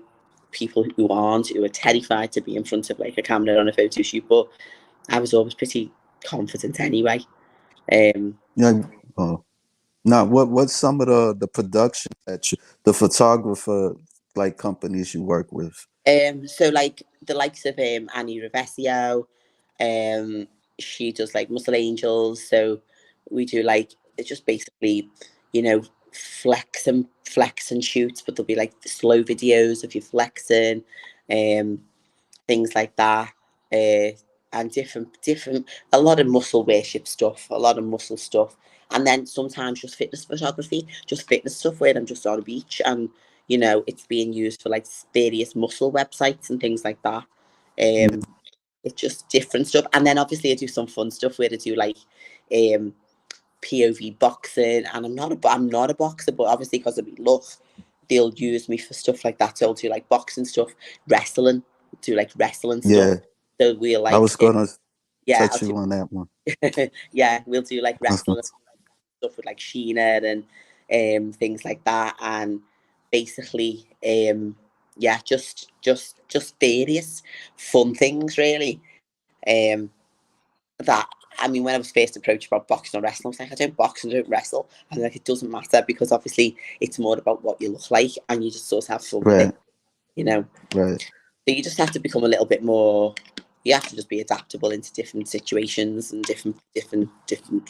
people who are terrified to be in front of like a camera on a photo shoot, but I was always pretty confident anyway. Um, Yeah. Oh. Now, what's some of the production that the photographer like companies you work with? so like the likes of Annie Ravesio, um, she does like Muscle Angels. So we do like it's just basically, you know, flex and shoots, but there'll be like slow videos of you flexing, um, things like that. And different a lot of muscle worship stuff, a lot of muscle stuff. And then sometimes just fitness photography, just fitness stuff where I'm just on a beach and it's being used for like various muscle websites and things like that. Yeah. It's just different stuff. And then obviously I do some fun stuff where I do like um POV boxing, and I'm not a boxer, but obviously because of me look, they'll use me for stuff like that. So I'll do like boxing stuff, wrestling, do like wrestling stuff. Yeah. So we'll I like was gonna yeah, I'll touch do you on that one. yeah, we'll do like wrestling stuff with like Sheena and things like that, and basically yeah, just various fun things really. That I mean, when I was first approached about boxing or wrestling, I was like, I don't box and don't wrestle, and like it doesn't matter because obviously it's more about what you look like, and you just sort of have fun with Right. it, you know. Right. So you just have to become a little bit more. You have to just be adaptable into different situations and different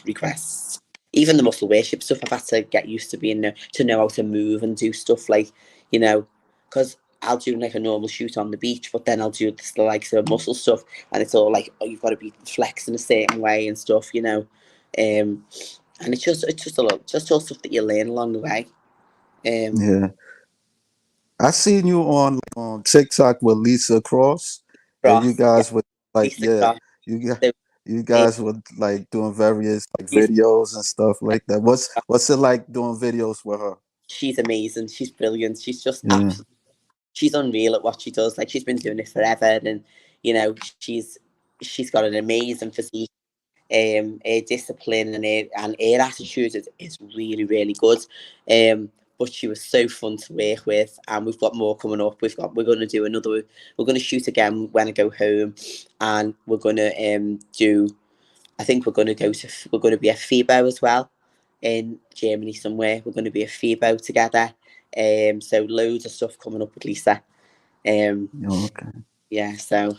requests. Even the muscle worship stuff, I've had to get used to to know how to move and do stuff like, because I'll do like a normal shoot on the beach, but then I'll do the likes of muscle stuff, and it's all like, oh, you've got to be flexing a certain way and stuff. And it's just a lot, just all stuff that you learn along the way. Um, Yeah. I seen you on TikTok with Lisa Cross, and you Cross, yeah, guys were like, Lisa yeah, Cross. you got So, you um, guys were like doing various like she's videos and stuff like that. What's it like doing videos with her? she's amazing. She's brilliant. She's just Yeah. absolutely. She's unreal at what she does. Like she's been doing it forever, and she's got an amazing physique. Her discipline and her attitude is really really good. But she was so fun to work with, and we've got more coming up. We're going to do another. We're going to shoot again when I go home, and we're going to do. I think we're going to be at FIBO as well in Germany somewhere. We're going to be at FIBO together. So loads of stuff coming up with Lisa. Um, Okay. yeah. So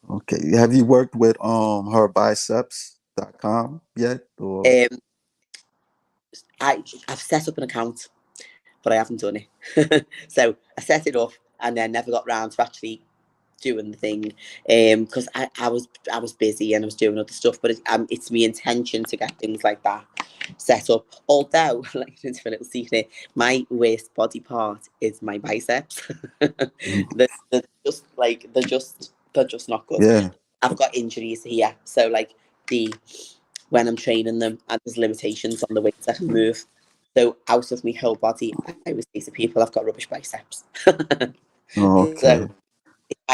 Okay. Have you worked with her biceps.com yet? Or um, I've set up an account, but I haven't done it. So I set it up and then never got round to actually doing the thing, because I was busy and I was doing other stuff. But it's my intention to get things like that set up. Although, like it's a little secret, my worst body part is my biceps. They're just not good. yeah. I've got injuries here, so like the when I'm training them, and there's limitations on the weights I can move. So out of my whole body, I would say to people, I've got rubbish biceps. So Okay.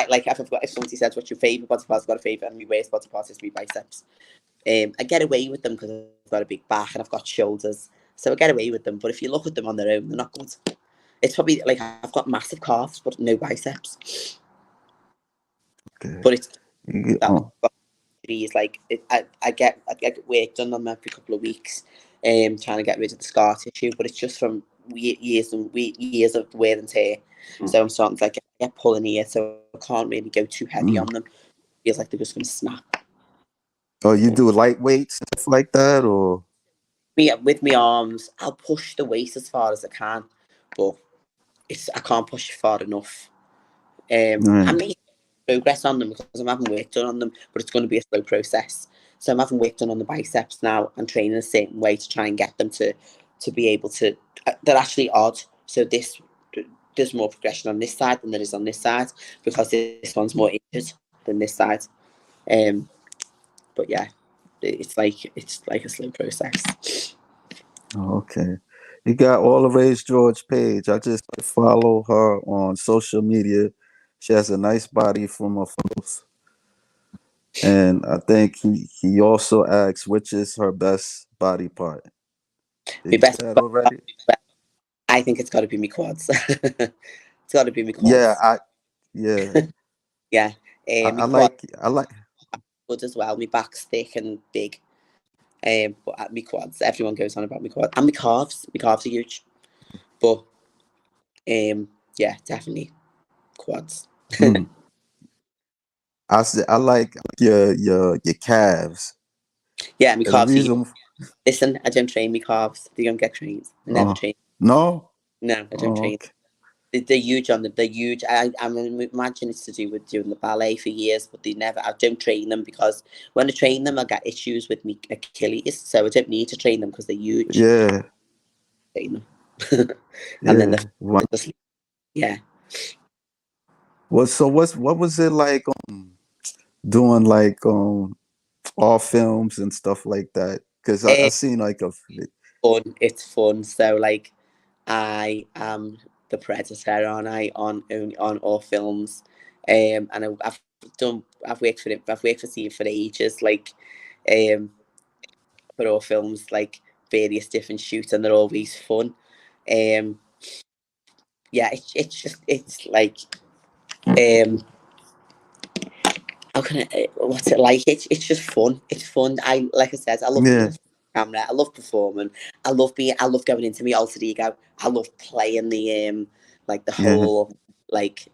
like if somebody says what's your favourite body part, I've got a favourite, and my worst body part is my biceps. I get away with them because I've got a big back and I've got shoulders, so I get away with them. But if you look at them on their own, they're not good. It's probably like I've got massive calves but no biceps. Okay. But it's You that is like I get work done on them every couple of weeks, trying to get rid of the scar tissue. But it's just from years of wear and tear. So I'm starting to like get pulling here, so I can't really go too heavy mm. on them. Feels like they're just going to snap. Oh, you do lightweights and stuff like that, or Me with my arms, I'll push the weight as far as I can, but I can't push it far enough. I'm Right. making progress on them because I'm having work done on them, but it's going to be a slow process. So I'm having work done on the biceps now and training a certain way to try and get them to be able to. They're actually odd. So there's more progression on this side than there is on this side because this one's more injured than this side. Um, but yeah, it's like a slow process. Okay. You got all the Rage George page. I just follow her on social media. She has a nice body from her photos. And I think he also asks which is her best body part. My Did you best, say that already? I think it's got to be my quads. It's got to be my Yeah, quads. yeah. Yeah, I, my I quads like I like good as well. My back's thick and big. But at my quads, everyone goes on about my quads and my calves. My calves are huge, but yeah, definitely quads. mm, I like your calves. Yeah, my And the calves are huge. reason Listen, I don't train my calves. They don't get trained. I never oh train. no? No, I don't Oh, train. okay. They're huge on them. They're huge. I imagine it's to do with doing the ballet for years, but they never. I don't train them because when I train them, I get issues with my Achilles. So I don't need to train them because they're huge. Yeah, Train them, and then yeah. the just yeah. What was it like doing like all films and stuff like that? Because I It's seen like a fun. It's fun. So like, I am the predator, aren't I? On all films, and I've worked for it. I've worked for Steve for ages. Like, um, for all films, like various different shoots, and they're always fun. Um, yeah, it's like how can what's it like? It's just fun. It's fun. Like I said, I love being yeah, in camera. I love performing. I love going into my alter ego. I love playing the like the yeah, whole like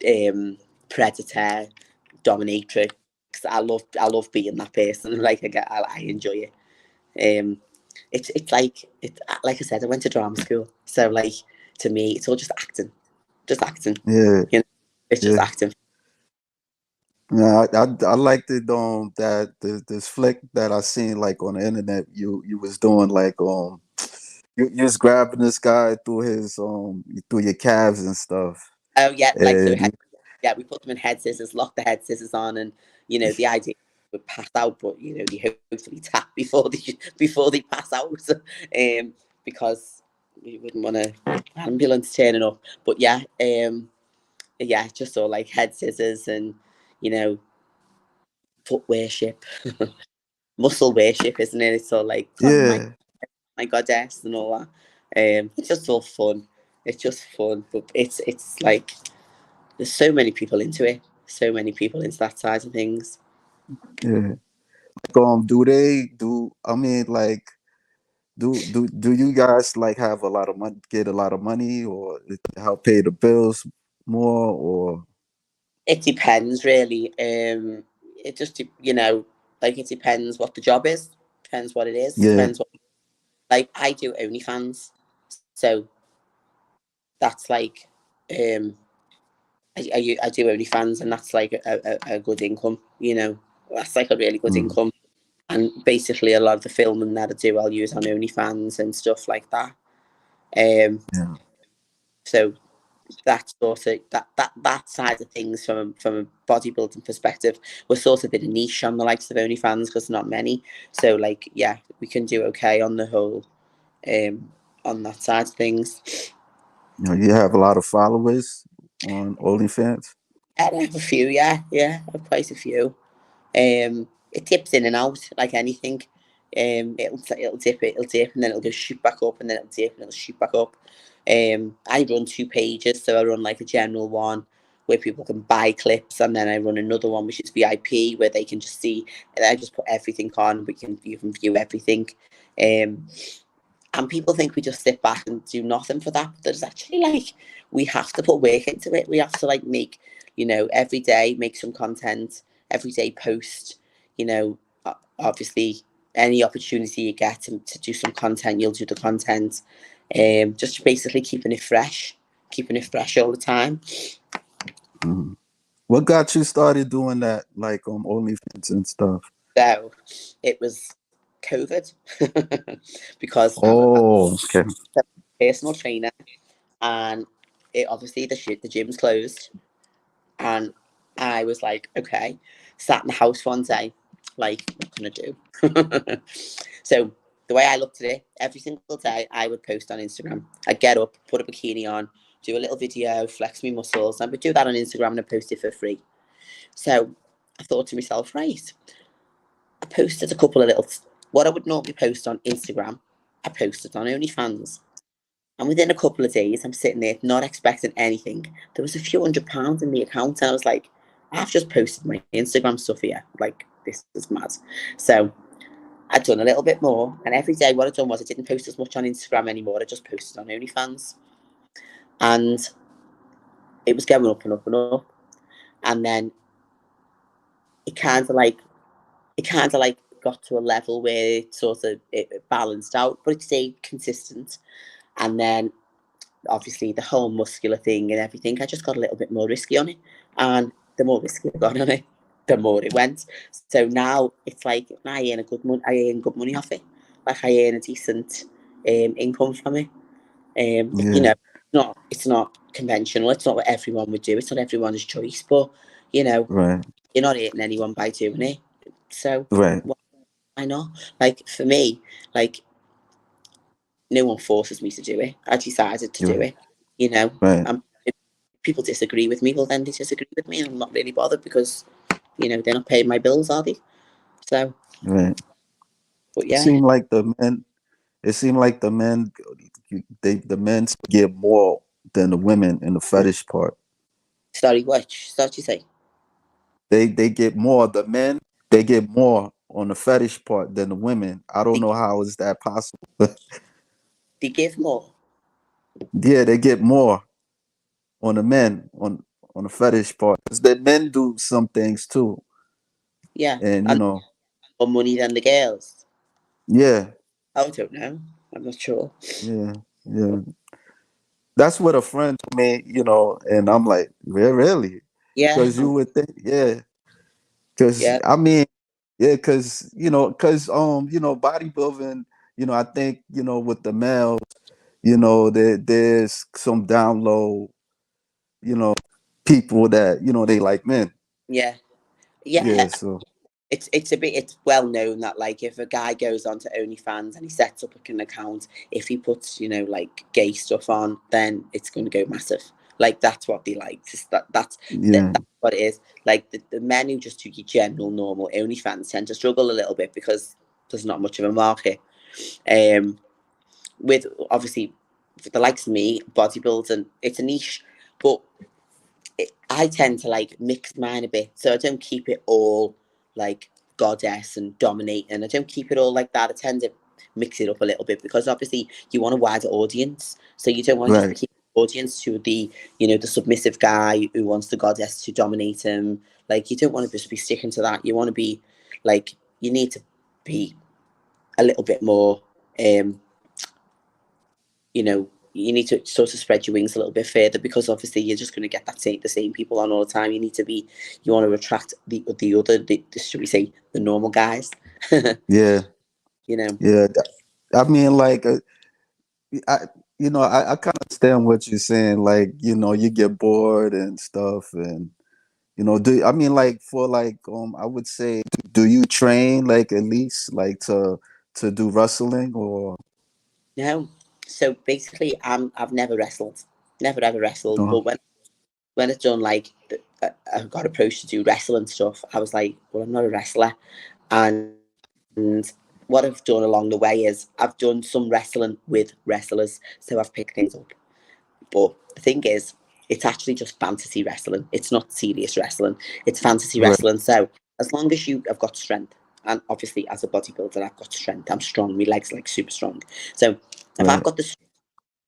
um predator dominatrix. I love being that person. Like I enjoy it. Um, it's like I said, I went to drama school, so like to me, it's all just acting. yeah, You know, it's just yeah. acting. Yeah, I liked it that this flick that I seen like on the internet you was doing like you was grabbing this guy through his through your calves and stuff. Oh yeah, like so. And you, Yeah, we put them in head scissors, lock the head scissors on, and the idea would pass out, but they hopefully tap before they pass out, because we wouldn't want a ambulance turning up. But yeah, just all like head scissors and you know foot worship, muscle worship, isn't it? It's all like come yeah, my goddess and all that. It's just all fun. It's just fun, but it's like there's so many people into it. So many people into that side of things. yeah. Do they do? I mean, like, do you guys like have a lot of money, get a lot of money, or it help pay the bills more, or It depends really. It just like it depends what the job is. Depends what it is. yeah, Depends what like I do OnlyFans, so that's like um I do OnlyFans, and that's like a good income. That's like a really good mm, income. And basically, a lot of the filming that I do, I'll use on OnlyFans and stuff like that. yeah, So that sort of that side of things from a bodybuilding perspective, we're sort of in a niche on the likes of OnlyFans because not many. So like, yeah, we can do okay on the whole, on that side of things. you have a lot of followers on OnlyFans. I have a few, yeah, I have quite a few. It dips in and out like anything. It'll dip, and then it'll go shoot back up, and then it'll dip, and it'll shoot back up. I run two pages, so I run like a general one where people can buy clips, and then I run another one which is VIP where they can just see. And I just put everything on. You can view everything. Um, and people think we just sit back and do nothing for that. But there's actually like we have to put work into it. We have to like make, every day make some content, every day post, obviously any opportunity you get to do some content, you'll do the content. Just basically keeping it fresh all the time. Mhm. What got you started doing that, like OnlyFans and stuff? So it was COVID because I'm Oh, okay. a personal trainer, and it obviously the gym's closed, and I was like, okay, sat in the house one day, like, what can I do? So the way I looked at it, every single day I would post on Instagram. I'd get up, put a bikini on, do a little video, flex my muscles. I would do that on Instagram and I post it for free. So I thought to myself, right, I posted a couple of little, what I would normally post on Instagram, I posted on OnlyFans. And within a couple of days, I'm sitting there not expecting anything. There was a few £100 in the account, and I was like, I've just posted my Instagram stuff here. Like, this is mad. So I'd done a little bit more, and every day what I'd done was I didn't post as much on Instagram anymore. I just posted on OnlyFans, and it was going up and up and up. And then it kind of like got to a level where it balanced out, but it stayed consistent. And then obviously the whole muscular thing and everything, I just got a little bit more risky on it. And the more risky I got on it, the more it went. So now it's like I earn good money off it. Like I earn a decent income from it. You Yeah, know, it's not conventional. It's not what everyone would do. It's not everyone's choice. But you know, right, you're not hurting anyone by doing it. So right, why not? Like for me, like no one forces me to do it. I decided to do right, it. You know, right, if people disagree with me, well then they disagree with me. I'm not really bothered because they're not paying my bills, are they? So, right. but It yeah. seemed like the men. It seemed like the men get more than the women in the fetish part. Sorry, which? Start you say? They get more. The men, they get more on the fetish part than the women. I don't They, know how is that possible. they give more. Yeah, they get more on the men on the fetish part. 'Cause the men do some things too, Yeah, and and more money than the girls. yeah, I don't know. I'm not sure. yeah, yeah. That's what a friend told me, and I'm like, really? Yeah, Because you would think, yeah. Because yeah, I mean, yeah, because bodybuilding, I think with the males, there's some down low, you know, people that they like men. yeah, yeah. Yeah, so It's well known that like if a guy goes onto OnlyFans and he sets up an account, if he puts like gay stuff on, then it's going to go massive. Like that's what they like. yeah, That's what it is. Like the men who just do your general normal OnlyFans tend to struggle a little bit because there's not much of a market. Um, with obviously for the likes of me, bodybuilding, it's a niche, but I tend to like mix mine a bit, so I don't keep it all like goddess and dominating. I don't keep it all like that. I tend to mix it up a little bit because obviously you want a wider audience, so you don't want to just right, keep the audience to the the submissive guy who wants the goddess to dominate him. Like you don't want to just be sticking to that. You want to be like you need to be a little bit more you need to sort of spread your wings a little bit further because obviously you're just going to get the same people on all the time. You want to attract should we say, the normal guys. yeah, you know, yeah. I mean, like, I, I kind of understand what you're saying. Like, you get bored and stuff, and do I mean like for like I would say, do you train like at least like to do wrestling or no. So basically, I've never wrestled, never ever wrestled. uh, But when it's done, like I got approached to do wrestling stuff, I was like, well, I'm not a wrestler, and what I've done along the way is I've done some wrestling with wrestlers, so I've picked things up. But the thing is, it's actually just fantasy wrestling. It's not serious wrestling. It's fantasy right, wrestling. So as long as you have got strength, and obviously as a bodybuilder, I've got strength. I'm strong. My legs like super strong. So if I've right, got the strength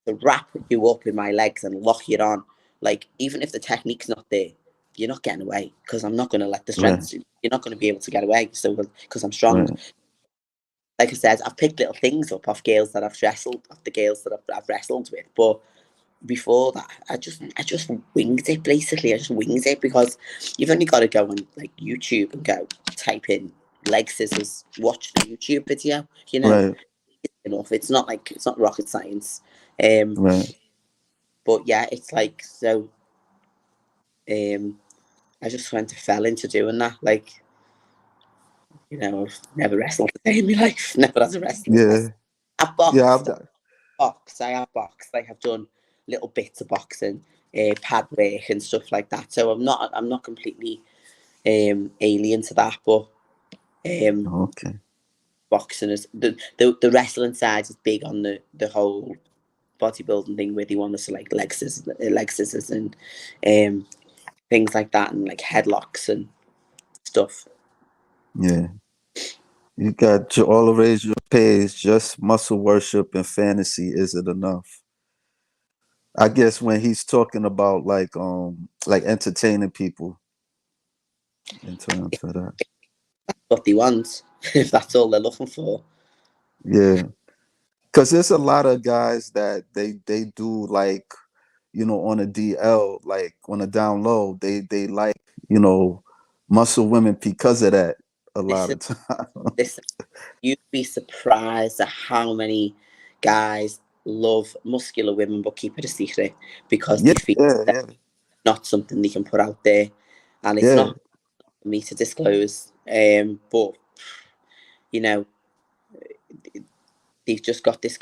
to wrap you up in my legs and lock you on, like even if the technique's not there, you're not getting away because I'm not going to let the right, strength. You're not going to be able to get away. So because I'm strong. right, Like I said, I've picked little things up off girls that I've wrestled, off the girls that I've wrestled with, but before that, I just winged it basically. I just winged it because you've only got to go on like YouTube and go type in leg scissors, watch the YouTube video. You know, Right. it's enough. It's not like it's not rocket science. Um, Right. but yeah, it's like so. Um, I just went to fell into doing that. Like, you know, I've never wrestled a day in my life. Never had a wrestling test. Yeah. I've Yeah. boxed. Box. I have boxed. Like I've done little bits of boxing, pad work and stuff like that. So I'm not completely alien to that. But um, Okay. boxing is the wrestling side is big on the whole bodybuilding thing where they want us to like leg scissors and um, things like that and like headlocks and stuff. Yeah. You got all the rage your pays, just muscle worship and fantasy isn't enough. I guess when he's talking about like entertaining people in terms of that. What they want, if that's all they're looking for. Yeah. Cause there's a lot of guys that they do like, on a DL, like on a down low, they like, you know, muscle women because of that a lot Listen, of time. listen. You'd be surprised at how many guys love muscular women but keep it a secret because Yeah, they feel yeah, that's yeah, not something they can put out there, and it's yeah, not for me to disclose. But you know, they've just got this.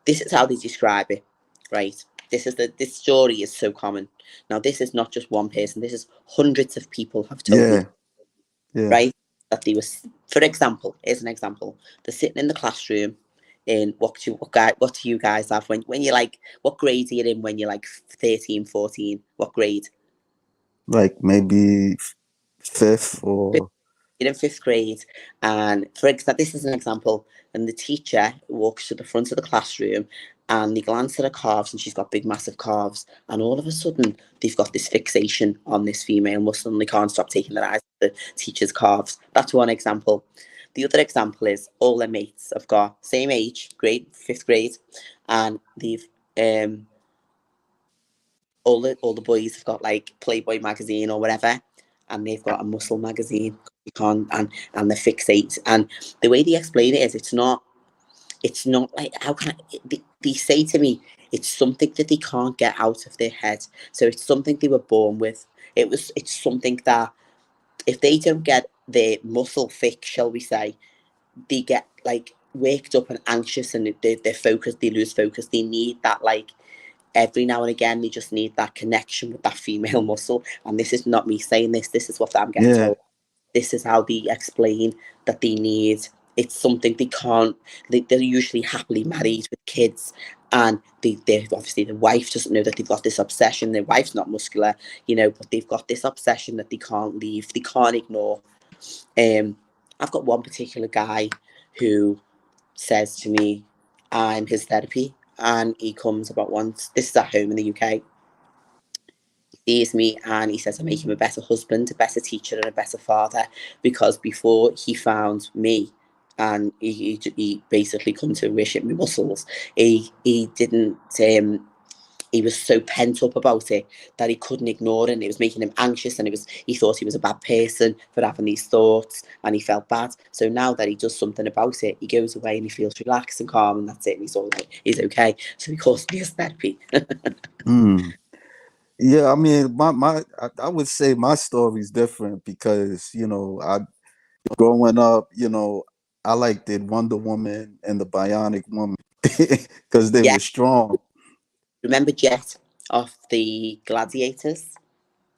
This is how they describe it, right? This story is so common. Now, this is not just one person. This is hundreds of people have told me, yeah, yeah. right? That they was, for example, here's an example. They're sitting in the classroom in what do you guys have when you're like, what grade are you in when you're like 13, 14? What grade? Like maybe fifth or You're in fifth grade, and for example, this is an example, and the teacher walks to the front of the classroom and they glance at her calves and she's got big massive calves, and all of a sudden they've got this fixation on this female muscle and they can't stop taking their eyes off the teacher's calves. That's one example. The other example is all their mates have got same age, grade fifth grade, and they've all the boys have got like Playboy magazine or whatever, and they've got a muscle magazine. You can't and they fixate. And the way they explain it is, it's not like how can they say to me, it's something that they can't get out of their head. So it's something they were born with. It's something that if they don't get their muscle fix, shall we say, they get like waked up and anxious and they're focused. They lose focus. They need that like every now and again they just need that connection with that female muscle. And this is not me saying this is what I'm getting yeah, told. This is how they explain that they need, it's something they can't, they're usually happily married with kids, and they obviously the wife doesn't know that they've got this obsession. Their wife's not muscular, but they've got this obsession that they can't leave, they can't ignore. um I've got one particular guy who says to me, I'm his therapy. And he comes about once, this is at home in the UK. He sees me and he says I make him a better husband, a better teacher, and a better father because before he found me and he basically come to worship my muscles, he didn't. He was so pent up about it that he couldn't ignore it, and it was making him anxious, and he thought he was a bad person for having these thoughts, and he felt bad. So now that he does something about it, he goes away and he feels relaxed and calm, and that's it, and he's okay. So he calls me his therapy. mm. Yeah. I mean, I would say my story's different because I growing up, I liked the Wonder Woman and the Bionic Woman because they Yeah, were strong. remember Jet off the Gladiators?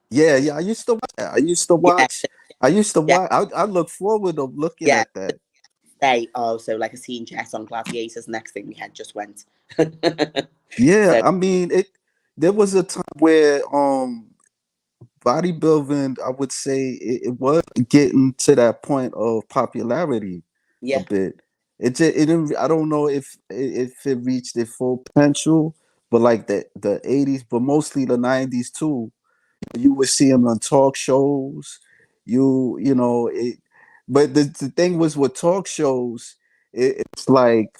Yeah, yeah. I used to watch that. I used to Yeah, watch. I used to yeah, watch. I look forward to looking yeah. at that. Say, oh, so like I seen Jet on Gladiators. Next thing my head just went. Yeah, So I mean it. There was a time where bodybuilding, I would say it was getting to that point of popularity a yeah, bit. It didn't. I don't know if it reached its full potential, but like the 80s, but mostly the 90s too. You would see him on talk shows. It. But the thing was with talk shows, it's like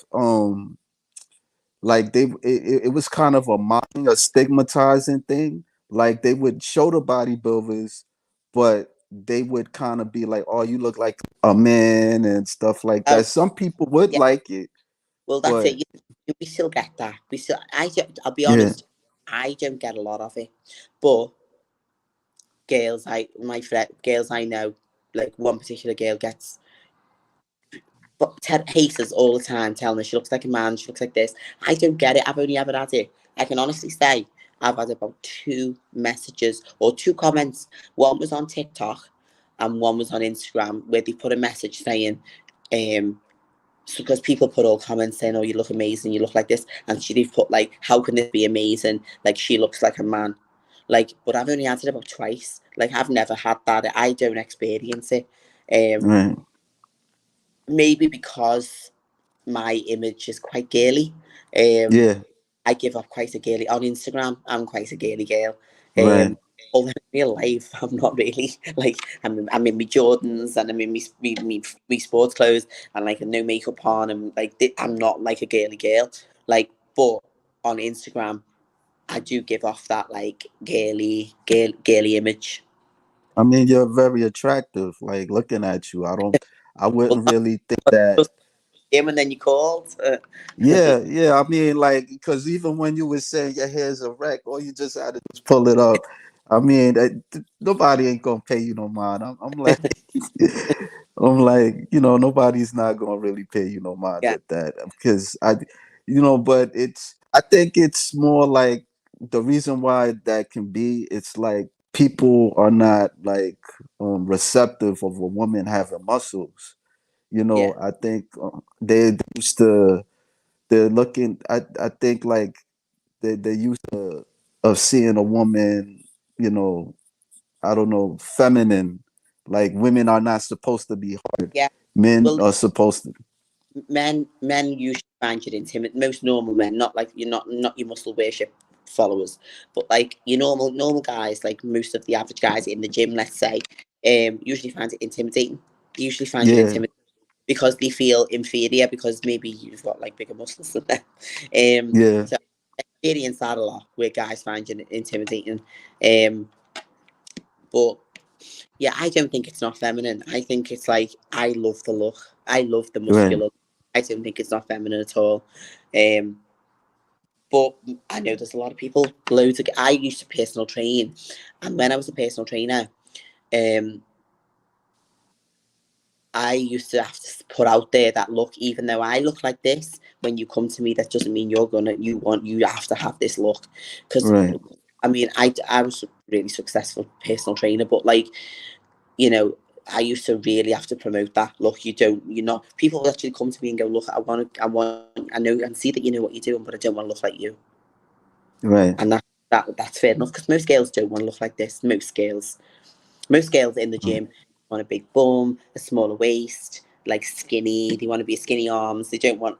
like it was kind of a mocking, a stigmatizing thing. Like they would show the bodybuilders, but they would kind of be like, "Oh, you look like a man" and stuff like Oh, that. Some people would yeah. like it, Well, that's it. but We still get that. We still. I'll be yeah, honest. I don't get a lot of it, but girls I know, like one particular girl gets but haters all the time telling her she looks like a man, she looks like this. I don't get it. I've only ever had it. I can honestly say I've had about two messages or two comments. One was on TikTok and one was on Instagram where they put a message saying, so because people put all comments saying, "Oh, you look amazing, you look like this," and they've put like, "How can this be amazing? Like she looks like a man." Like, but I've only had it about twice. Like I've never had that. I don't experience it. Um, right, Maybe because my image is quite girly. Um, yeah, I give up quite a girly on Instagram. I'm quite a girly girl. right. Although in real life, I'm not really. Like I'm in my Jordans and I'm in me sports clothes and like no makeup on and like I'm not like a girly girl. Like, but on Instagram, I do give off that like girly image. I mean, you're very attractive. Like looking at you, I Well, wouldn't that's really think that. just him and then you called. Yeah, yeah. I mean, like, because even when you were saying your hair's a wreck, all you just had to just pull it up. I mean, nobody ain't gonna pay you no mind. I'm like, I'm like, nobody's not gonna really pay you no mind Yeah, at that because but I think it's more like the reason why that can be. It's like people are not like receptive of a woman having muscles. yeah, I think they used to they're looking I think like they're used to of seeing a woman, you know, I don't know, feminine. Like women are not supposed to be hard. yeah. Men Well, are supposed to. men usually find it intimidating. Most normal men, not like you're not your muscle worship followers, but like your normal guys, like most of the average guys in the gym, let's say, usually find it intimidating. They usually find it Yeah, intimidating because they feel inferior because maybe you've got like bigger muscles than them. yeah, So I experience that a lot where guys find it intimidating. Um, but yeah, I don't think it's not feminine. I think it's like I love the look. I love the right. muscular. I don't think it's not feminine at all. Um, but I know there's a lot of people. Loads of. I used to personal train, and when I was a personal trainer, um, I used to have to put out there that look. Even though I look like this, when you come to me, that doesn't mean you have to have this look. Because Right. I mean, I was a really successful personal trainer, but like you know, I used to really have to promote that. Look, people will actually come to me and go, look, I know and see that you know what you're doing, but I don't want to look like you. Right. And that's fair enough because most girls don't want to look like this. Most girls in the Mm, gym want a big bum, a smaller waist, like skinny. They want to be skinny arms. They don't right. want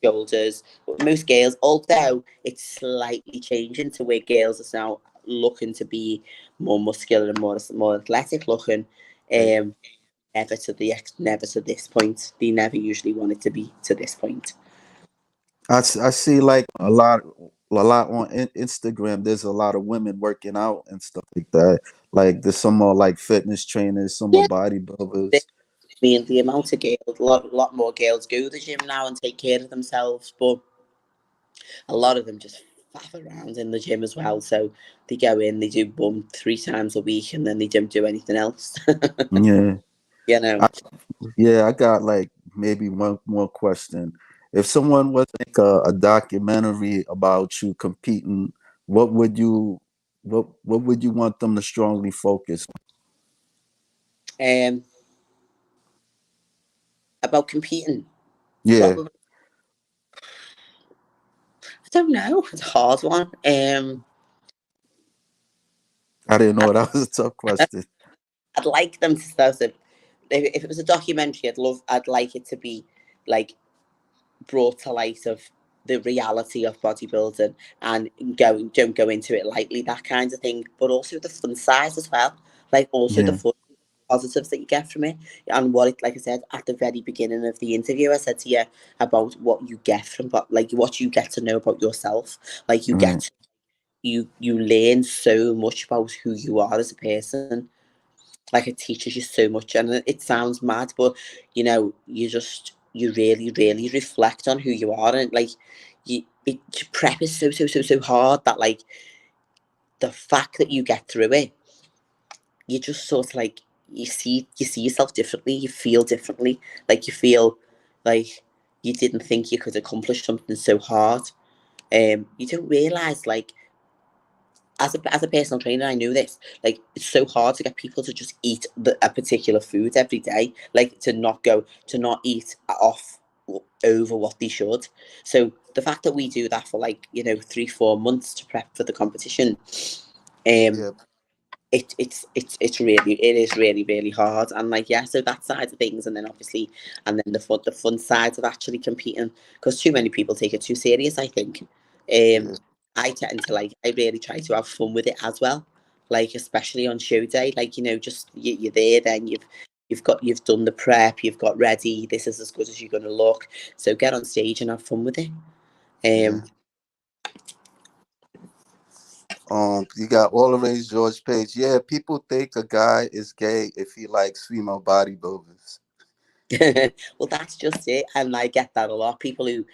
shoulders. But most girls, although it's slightly changing to where girls are now looking to be more muscular and more athletic looking, Right. um, never to this point. They never usually want it to be to this point. I see like a lot on Instagram. There's a lot of women working out and stuff like that. Like there's some more like fitness trainers, some more Yeah, I bodybuilders. mean the amount of girls, a lot more girls go to the gym now and take care of themselves, but a lot of them just faff around in the gym as well. So they go in, they do bum 3 times a week, and then they don't do anything else. Yeah. you know, I, yeah, I got like maybe one more question. If someone was to make a documentary about you competing, what would you what would you want them to strongly focus on? um, about competing, Yeah, probably. I don't know. It's a hard one. I didn't know I'd, that was a tough question. I'd like them to start. If it was a documentary, I'd like it to be like brought to light of the reality of bodybuilding and don't go into it lightly, that kind of thing, but also the fun side as well, like also the Yeah, fun. positives that you get from it, and what it, like I said at the very beginning of the interview, I said to you about what you get from, but like what you get to know about yourself. Like you Right. get you learn so much about who you are as a person. Like it teaches you so much, and it sounds mad, but you really really reflect on who you are, and like prep is so hard that like the fact that you get through it, you just sort of like you see yourself differently, you feel differently, like you feel like you didn't think you could accomplish something so hard. You don't realize like as a personal trainer, I know this. Like, it's so hard to get people to just eat a particular food every day. Like, to not eat off over what they should. So the fact that we do that for like 3-4 months to prep for the competition, um, Yeah. it is really really hard. And like, yeah, so that side of things, and then obviously, and then the fun side of actually competing, because too many people take it too serious, I think. um Yeah. I tend to like, I really try to have fun with it as well, like especially on show day. Like, just you're there, then you've done the prep, you've got ready, this is as good as you're going to look, so get on stage and have fun with it. Yeah. um You got always George Page. Yeah, people think a guy is gay if he likes female bodybuilders. well, that's just it, and I get that a lot. People who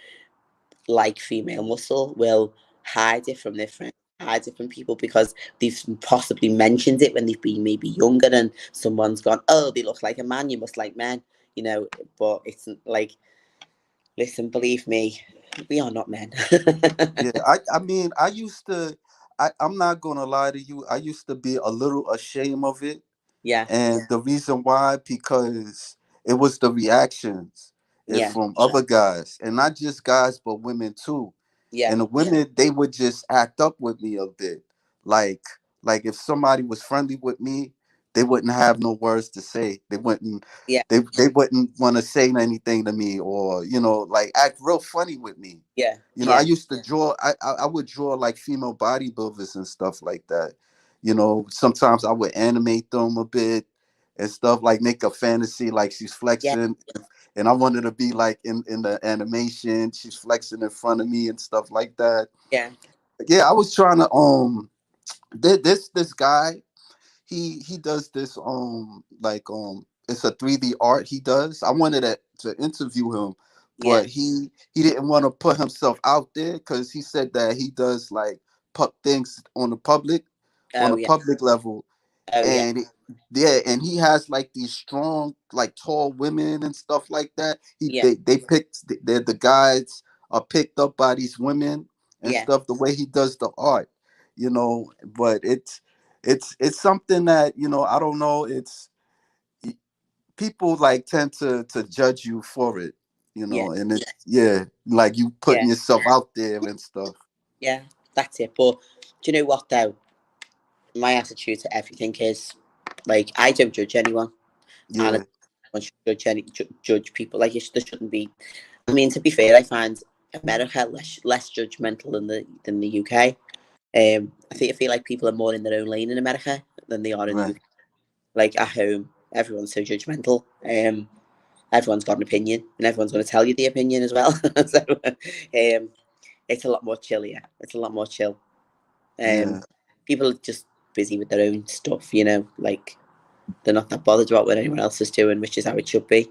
like female muscle will hide it from their friends, hide it from people, because they've possibly mentioned it when they've been maybe younger, and someone's gone, oh, they look like a man, you must like men, you know. But it's like, listen, believe me, we are not men. Yeah, I mean, I used to. I'm not gonna lie to you. I used to be a little ashamed of it, Yeah, and the reason why, because it was the reactions if yeah, from other guys, and not just guys but women too. yeah, And the women, they would just act up with me a bit, like like if somebody was friendly with me, they wouldn't have no words to say. They wouldn't. yeah, They wouldn't want to say anything to me, or like act real funny with me. yeah, I yeah, used to draw. I would draw like female bodybuilders and stuff like that. Sometimes I would animate them a bit and stuff, like make a fantasy like she's yeah, flexing, and I wanted to be like in the animation, she's flexing in front of me and stuff like that. yeah, Yeah, I was trying to this guy, he does this like it's a 3D art he does. I wanted to interview him, yeah. but he didn't want to put himself out there because he said that he does like things on Oh the yeah, public level. oh yeah, And yeah, and he has like these strong, like tall women and stuff like that. yeah, They picked the guys are picked up by these women and yeah, stuff, the way he does the art. But it's something that, I don't know, it's people like tend to judge you for it, yeah, and it's, yeah, like you yeah, putting yourself out there and stuff. yeah. That's it. But do you know what though? My attitude to everything is, like, I don't judge anyone, and Yeah. one should judge people. Like, there shouldn't be. I mean, to be fair, I find America less judgmental than the UK. I feel like people are more in their own lane in America than they are in the Right. UK. Like at home, everyone's so judgmental. Everyone's got an opinion, and everyone's going to tell you the opinion as well. So, it's a lot more chill. Yeah, it's a lot more chill. Um, Yeah. People are just busy with their own stuff. Like they're not that bothered about what anyone else is doing, which is how it should be.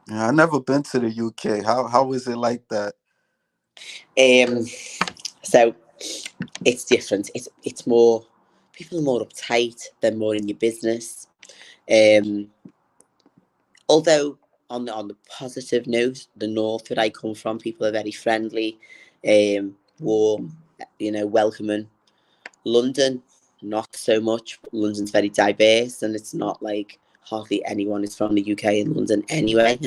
Yeah, I never been to the UK. How is it like that? Um, so it's different. It's more, people are more uptight. They're more in your business. Um, Although on the positive note, the north where I come from, people are very friendly, warm, welcoming. London, not so much. London's very diverse, and it's not like hardly anyone is from the UK in London anyway.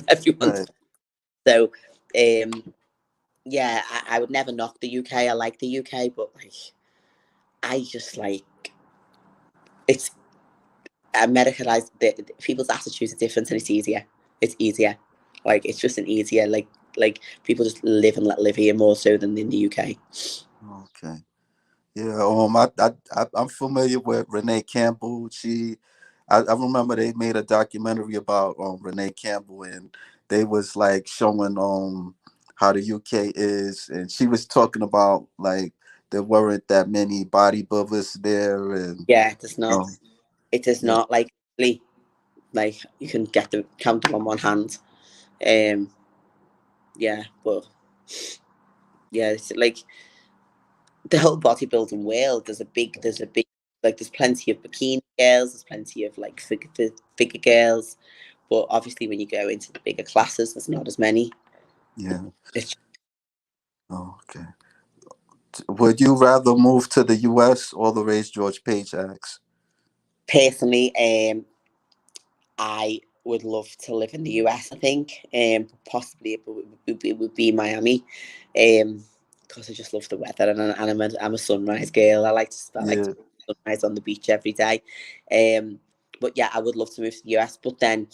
Everyone's Right. so. Yeah, I would never knock the UK. I like the UK, but like, I just like, it's Americanized. People's attitudes are different, and it's easier. It's easier. Like, it's just an easier, like people just live and let live here more so than in the UK. Okay. Yeah. I'm familiar with Renee Campbell. I remember they made a documentary about Renee Campbell, and they was like showing how the UK is, and she was talking about like there weren't that many bodybuilders there, and Yeah, it is not. um, It is yeah, not like you can get the count them on one hand. Um, yeah, but yeah, it's like the whole bodybuilding world. There's a big like there's plenty of bikini girls. There's plenty of like figure girls, but obviously when you go into the bigger classes, there's not as many. yeah. It's Oh, okay. Would you rather move to the U.S. or the race George Page asks? personally, I would love to live in the US. I think, possibly it would be Miami, because I just love the weather and I'm a sunrise girl. I like to Yeah, sunrise on the beach every day. Um, but yeah, I would love to move to the US. But then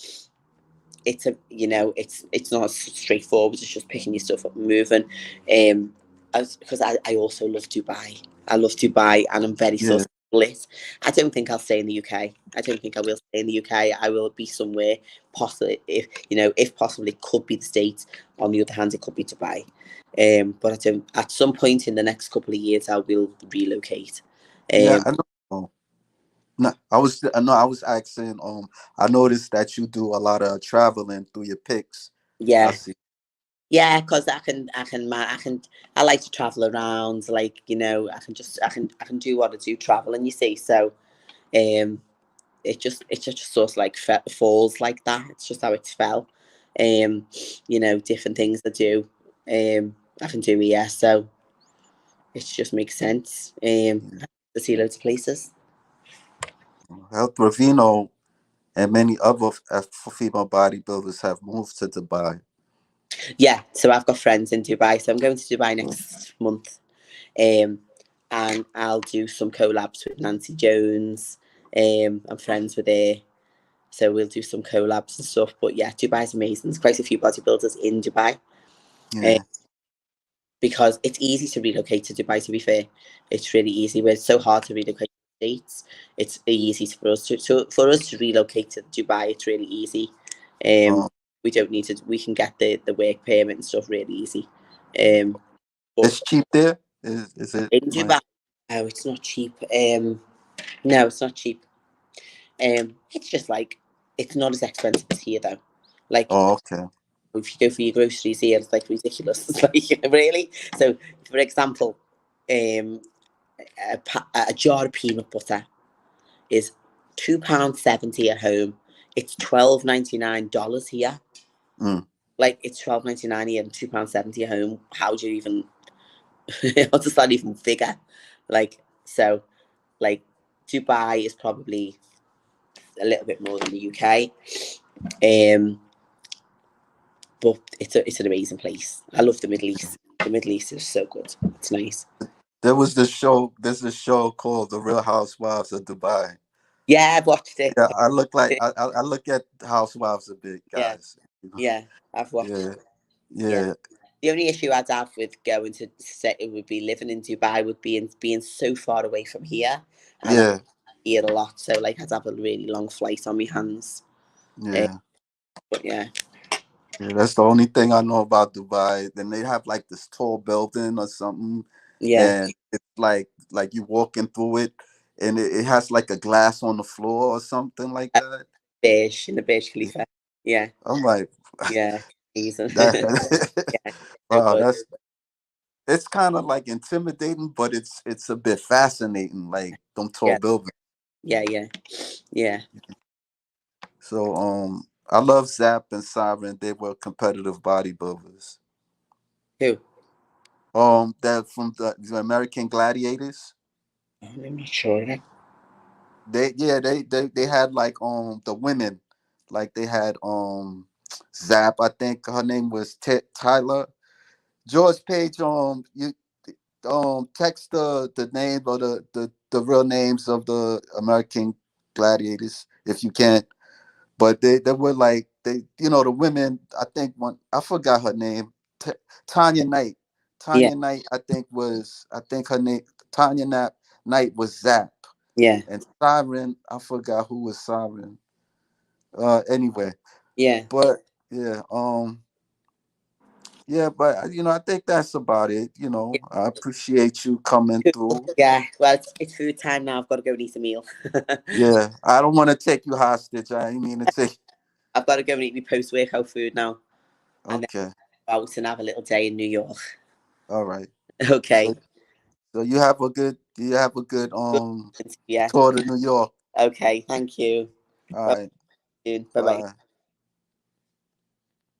it's not as straightforward as just picking your stuff up and moving. Because I also love Dubai. I love Dubai, and I'm very sort yeah, of split. I don't think I'll stay in the UK. I don't think I will stay in the UK. I will be somewhere, possibly, if possible it could be the States. On the other hand, it could be Dubai. But I don't. At some point in the next couple of years, I will relocate. yeah. Um, I know. No, I was asking. I noticed that you do a lot of traveling through your pics. I yeah, see. yeah, because I like to travel around. Like I can do what I do traveling. You see, so um, it just sort of like falls like that. It's just how it's fell. Um, different things I do. I can do here, so it just makes sense. Yeah. To see loads of places. Health Ravino and many other female bodybuilders have moved to Dubai. Yeah, so I've got friends in Dubai, so I'm going to Dubai next month. Um, and I'll do some collabs with Nancy Jones. I'm friends with her, so we'll do some collabs and stuff. But yeah, Dubai's amazing. There's quite a few bodybuilders in Dubai, uh, Yeah. because it's easy to relocate to Dubai. To be fair, it's really easy. But it's so hard to relocate to the States. It's easy for us to relocate to Dubai. It's really easy. Um, Um, we don't need to. We can get the work permit and stuff really easy. Um, but it's cheap there. Is it in like? Dubai, no, it's not cheap. No, it's not cheap. It's just like it's not as expensive as here though. Like Oh, okay. if you go for your groceries here, it's like ridiculous. It's like really. So, for example, um, a jar of peanut butter is £2.70 at home. It's $12.99 here. Mm, Like it's £12.99 here and £2.70 at home. How do you even? How does that even figure? Like so, like Dubai is probably a little bit more than the UK. Um, but it's an amazing place. I love the Middle East. The Middle East is so good. It's nice. there was this show. There's a show called The Real Housewives of Dubai. Yeah, I've watched it. Yeah, I look at Housewives a bit, Yeah, guys. You know? yeah, I've watched. Yeah, Yeah, yeah, the only issue I'd have with going to say it would be living in Dubai would be in being so far away from here, and I yeah, hear a lot. So like I'd have a really long flight on my hands. Uh, yeah. but yeah, Yeah, that's the only thing I know about Dubai. Then they have like this tall building or something, yeah, and it's like you walking through it, and it has like a glass on the floor or something like uh, that. Beige in the Beige Yeah. Khalifa. Yeah, I'm like yeah, easy. that. Yeah, so Wow, good. that's it's kind of like intimidating, but it's a bit fascinating. Like them tall Yeah, buildings. yeah, yeah, yeah. So I love Zap and Siren. They were competitive bodybuilders. Who? That from the American Gladiators. I'm not sure. They had like the women, like they had Zap. I think her name was Tyler George Page. You text the name or the real names of the American Gladiators if you can. But they were like the women. I think one I forgot her name. Tanya Knight. Yeah, Tanya Knight. I think her name. Tanya Knight was Zap, Yeah. And Siren, I forgot who was Siren. Anyway, Yeah. but yeah, yeah, but I think that's about it. I appreciate you coming through. Yeah. Well, it's food time now. I've got to go and eat a meal. Yeah, I don't want to take you hostage. I ain't mean to take. I've got to go and eat my post workout food now, and then Okay, go out and have a little day in New York. all right. So, Okay. so you have a good Good. Yeah. tour to New York. Okay. Thank you. All Bye. right, Bye. Bye. bye.